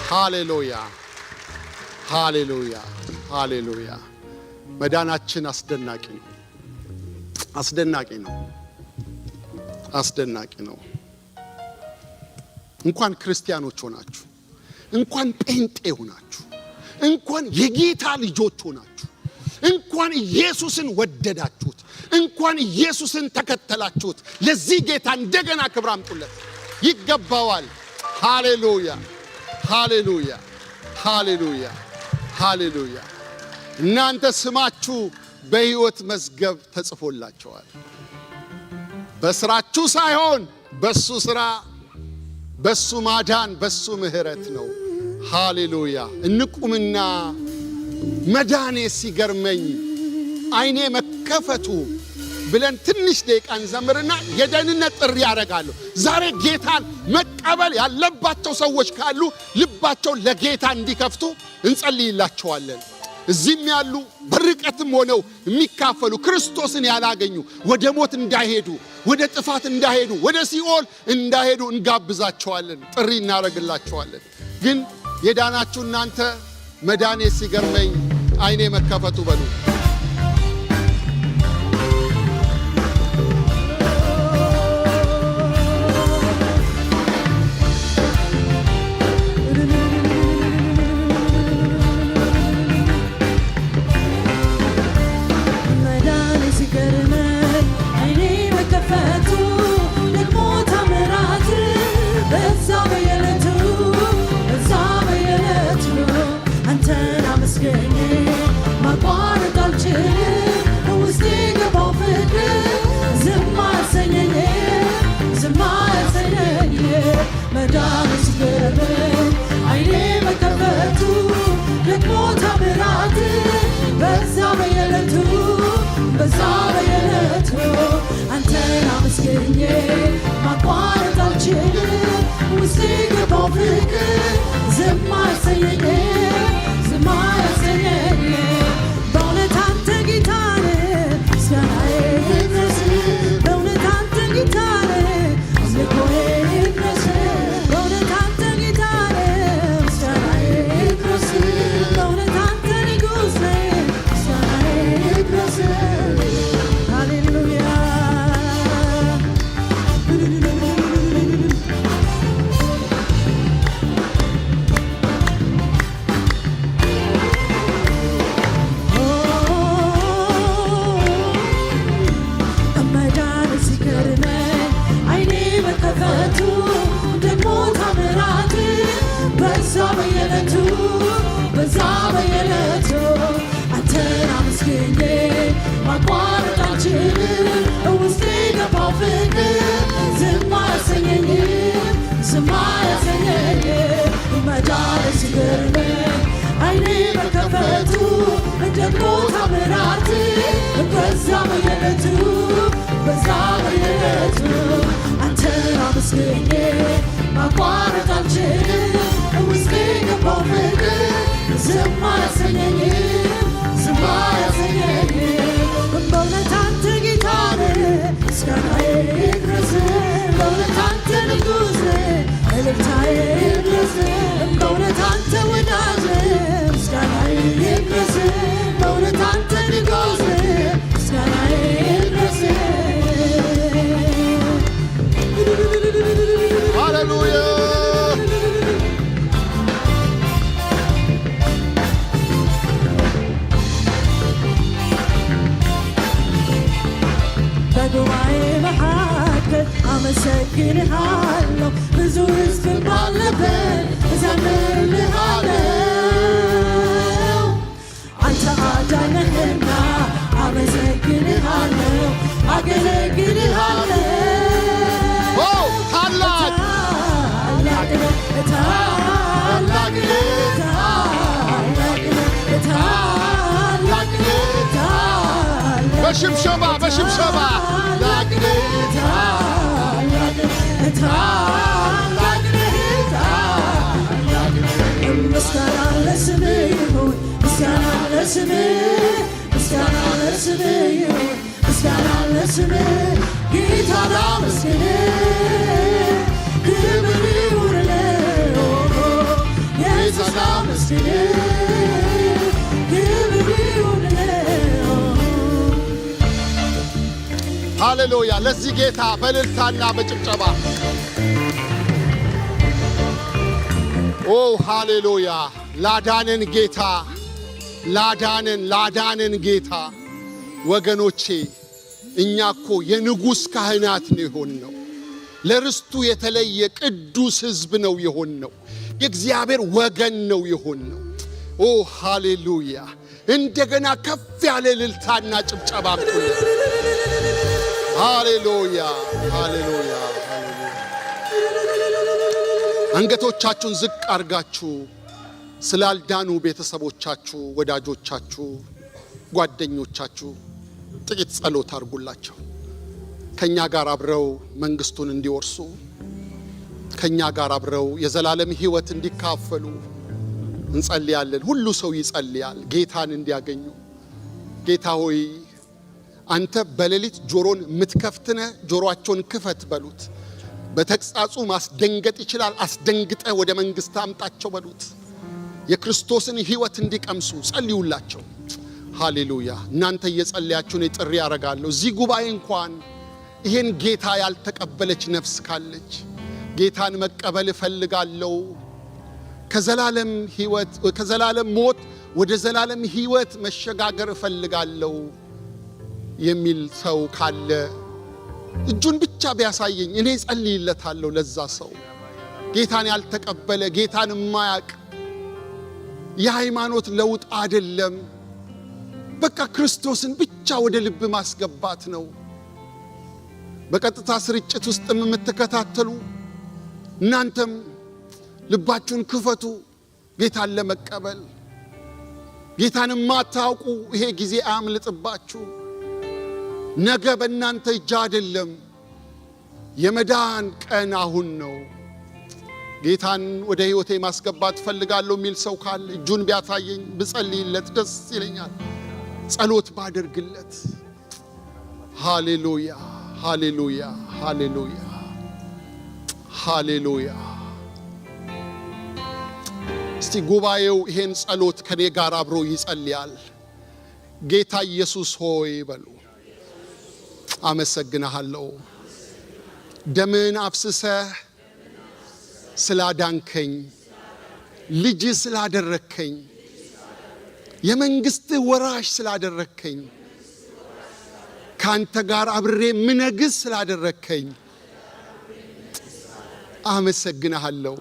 ሃሌሉያ ሃሌሉያ ሃሌሉያ። መዳናችን አስደናቂ ነው። አስደናቂ ነው። አስደናቂ ነው። እንኳን ክርስቲያኖች ሆናችሁ፣ እንኳን ጴንጤ ሆናችሁ፣ እንኳን የጌታ ልጆች ሆናችሁ፣ እንኳን ኢየሱስን ወደዳችሁት፣ እንኳን ኢየሱስን ተከተላችሁት፣ ለዚህ ጌታ እንደገና ክብር አምጡለት። ይገባዋል። ሃሌሉያ ሃሌሉያ ሃሌሉያ ሃሌሉያ። እናንተ ስማችሁ በሕይወት መዝገብ ተጽፎላችኋል። በስራችሁ ሳይሆን በሱ ስራ፣ በሱ ማዳን፣ በሱ ምህረት ነው። ሃሌሉያ። እንቁምና መዳኔ ሲገርመኝ አይኔ መከፈቱ ብለን ትንሽ ደቂቃን ዘምርና የደህንነት ጥሪ ያደርጋሉ። ዛሬ ጌታን መቀበል ያለባቸው ሰዎች ካሉ ልባቸውን ለጌታ እንዲከፍቱ እንጸልይላቸዋለን። እዚህም ያሉ በርቀትም ሆነው የሚካፈሉ ክርስቶስን ያላገኙ ወደ ሞት እንዳይሄዱ፣ ወደ ጥፋት እንዳይሄዱ፣ ወደ ሲኦል እንዳይሄዱ እንጋብዛቸዋለን፣ ጥሪ እናደርግላቸዋለን። ግን የዳናችሁ እናንተ መዳኔ ሲገርመኝ አይኔ መከፈቱ በሉ። አመሰግንሃለሁ ብዙ ሕዝብ ባለበት እዘምርልሃለሁ አንተ አዳኝ ነህና አመሰግንሃለሁ አገለግልሃለሁ ታላቅ በሽብሸባ ምስጋና ለስምህ ይሁን ምስጋና ለስምህ ይሁን ምስጋና ለስምህ ጌታ ላመስግንህ ክብር ይሁንልህ ጌታ ላመስግንህ ክብር ይሁንልህ። ሃሌሉያ! ለዚህ ጌታ በእልልታና በጭብጨባ ኦ ሃሌሉያ! ላዳነን ጌታ ላዳነን ጌታ ወገኖቼ፣ እኛ እኮ የንጉሥ ካህናት ነው የሆንነው። ለርስቱ የተለየ ቅዱስ ሕዝብ ነው የሆንነው። የእግዚአብሔር ወገን ነው የሆንነው። ኦ ሃሌሉያ! እንደገና ከፍ ያለ እልልታና ጭብጨባ ሃሌሉያ! ሃሌሉያ! አንገቶቻችሁን ዝቅ አርጋችሁ ስላልዳኑ ቤተሰቦቻችሁ፣ ወዳጆቻችሁ፣ ጓደኞቻችሁ ጥቂት ጸሎት አድርጉላቸው። ከኛ ጋር አብረው መንግስቱን እንዲወርሱ፣ ከኛ ጋር አብረው የዘላለም ሕይወት እንዲካፈሉ እንጸልያለን። ሁሉ ሰው ይጸልያል ጌታን እንዲያገኙ። ጌታ ሆይ አንተ በሌሊት ጆሮን ምትከፍትነ ጆሮአቸውን ክፈት በሉት። በተግሳጹ ማስደንገጥ ይችላል፣ አስደንግጠ ወደ መንግስት አምጣቸው በሉት። የክርስቶስን ሕይወት እንዲቀምሱ ጸልዩላቸው። ሃሌሉያ። እናንተ እየጸለያችሁ ነው ጥሪ ያረጋለሁ። እዚህ ጉባኤ እንኳን ይሄን ጌታ ያልተቀበለች ነፍስ ካለች ጌታን መቀበል እፈልጋለሁ፣ ከዘላለም ሕይወት ከዘላለም ሞት ወደ ዘላለም ሕይወት መሸጋገር እፈልጋለሁ የሚል ሰው ካለ እጁን ብቻ ቢያሳየኝ እኔ ጸልይለታለሁ። ለዛ ሰው ጌታን ያልተቀበለ ጌታን የማያውቅ የሃይማኖት ለውጥ አይደለም፣ በቃ ክርስቶስን ብቻ ወደ ልብ ማስገባት ነው። በቀጥታ ስርጭት ውስጥ የምትከታተሉ እናንተም ልባችሁን ክፈቱ ጌታን ለመቀበል። ጌታን ማታውቁ ይሄ ጊዜ አያምልጥባችሁ። ነገ በእናንተ እጅ አይደለም፣ የመዳን ቀን አሁን ነው። ጌታን ወደ ሕይወቴ ማስገባት ፈልጋለሁ የሚል ሰው ካለ እጁን ቢያሳየኝ ብጸልይለት ደስ ይለኛል፣ ጸሎት ባደርግለት። ሃሌሉያ ሃሌሉያ ሃሌሉያ ሃሌሉያ። እስቲ ጉባኤው ይሄን ጸሎት ከኔ ጋር አብሮ ይጸልያል። ጌታ ኢየሱስ ሆይ በሉ። አመሰግንሃለሁ ደምን አፍስሰህ ስላዳንከኝ፣ ልጅ ስላደረከኝ፣ የመንግስት ወራሽ ስላደረከኝ፣ ካንተ ጋር አብሬ ምነግስ ስላደረከኝ አመሰግንሃለሁ።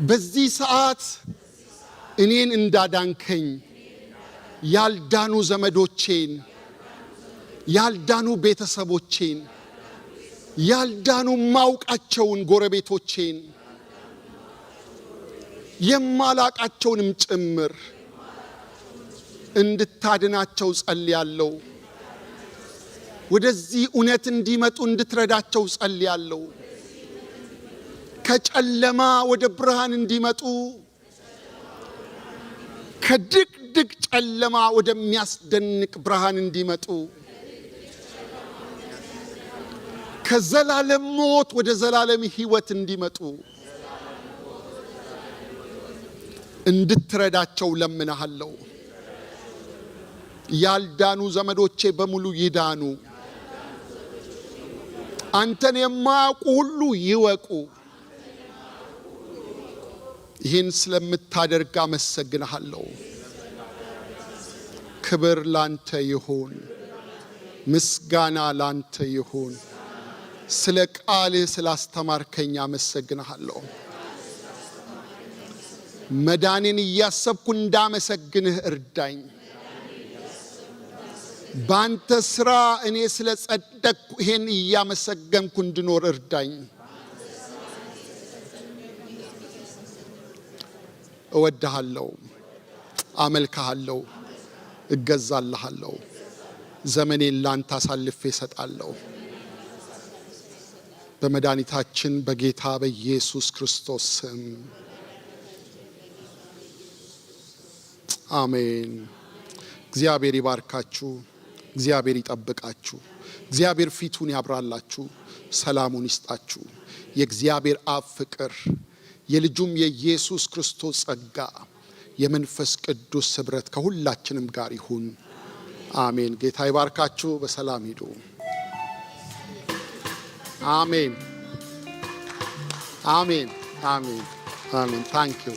በዚህ ሰዓት እኔን እንዳዳንከኝ ያልዳኑ ዘመዶቼን፣ ያልዳኑ ቤተሰቦቼን፣ ያልዳኑ ማውቃቸውን ጎረቤቶቼን፣ የማላቃቸውንም ጭምር እንድታድናቸው ጸልያለሁ። ወደዚህ እውነት እንዲመጡ እንድትረዳቸው ጸልያለሁ። ከጨለማ ወደ ብርሃን እንዲመጡ፣ ከድቅድቅ ጨለማ ወደሚያስደንቅ ብርሃን እንዲመጡ፣ ከዘላለም ሞት ወደ ዘላለም ሕይወት እንዲመጡ እንድትረዳቸው ለምንሃለሁ። ያልዳኑ ዘመዶቼ በሙሉ ይዳኑ። አንተን የማያውቁ ሁሉ ይወቁ። ይህን ስለምታደርግ አመሰግንሃለሁ። ክብር ላንተ ይሁን፣ ምስጋና ላንተ ይሁን። ስለ ቃልህ ስላስተማርከኝ አመሰግንሃለሁ። መዳኔን እያሰብኩ እንዳመሰግንህ እርዳኝ። ባንተ ሥራ እኔ ስለ ጸደቅኩ ይሄን እያመሰገንኩ እንድኖር እርዳኝ። እወድሃለሁ፣ አመልክሃለሁ፣ እገዛልሃለሁ። ዘመኔን ላንተ አሳልፌ እሰጣለሁ። በመድኃኒታችን በጌታ በኢየሱስ ክርስቶስ ስም አሜን። እግዚአብሔር ይባርካችሁ፣ እግዚአብሔር ይጠብቃችሁ፣ እግዚአብሔር ፊቱን ያብራላችሁ፣ ሰላሙን ይስጣችሁ። የእግዚአብሔር አብ ፍቅር፣ የልጁም የኢየሱስ ክርስቶስ ጸጋ፣ የመንፈስ ቅዱስ ኅብረት ከሁላችንም ጋር ይሁን። አሜን። ጌታ ይባርካችሁ። በሰላም ሂዱ። አሜን አሜን አሜን አሜን። ታንክ ዩ።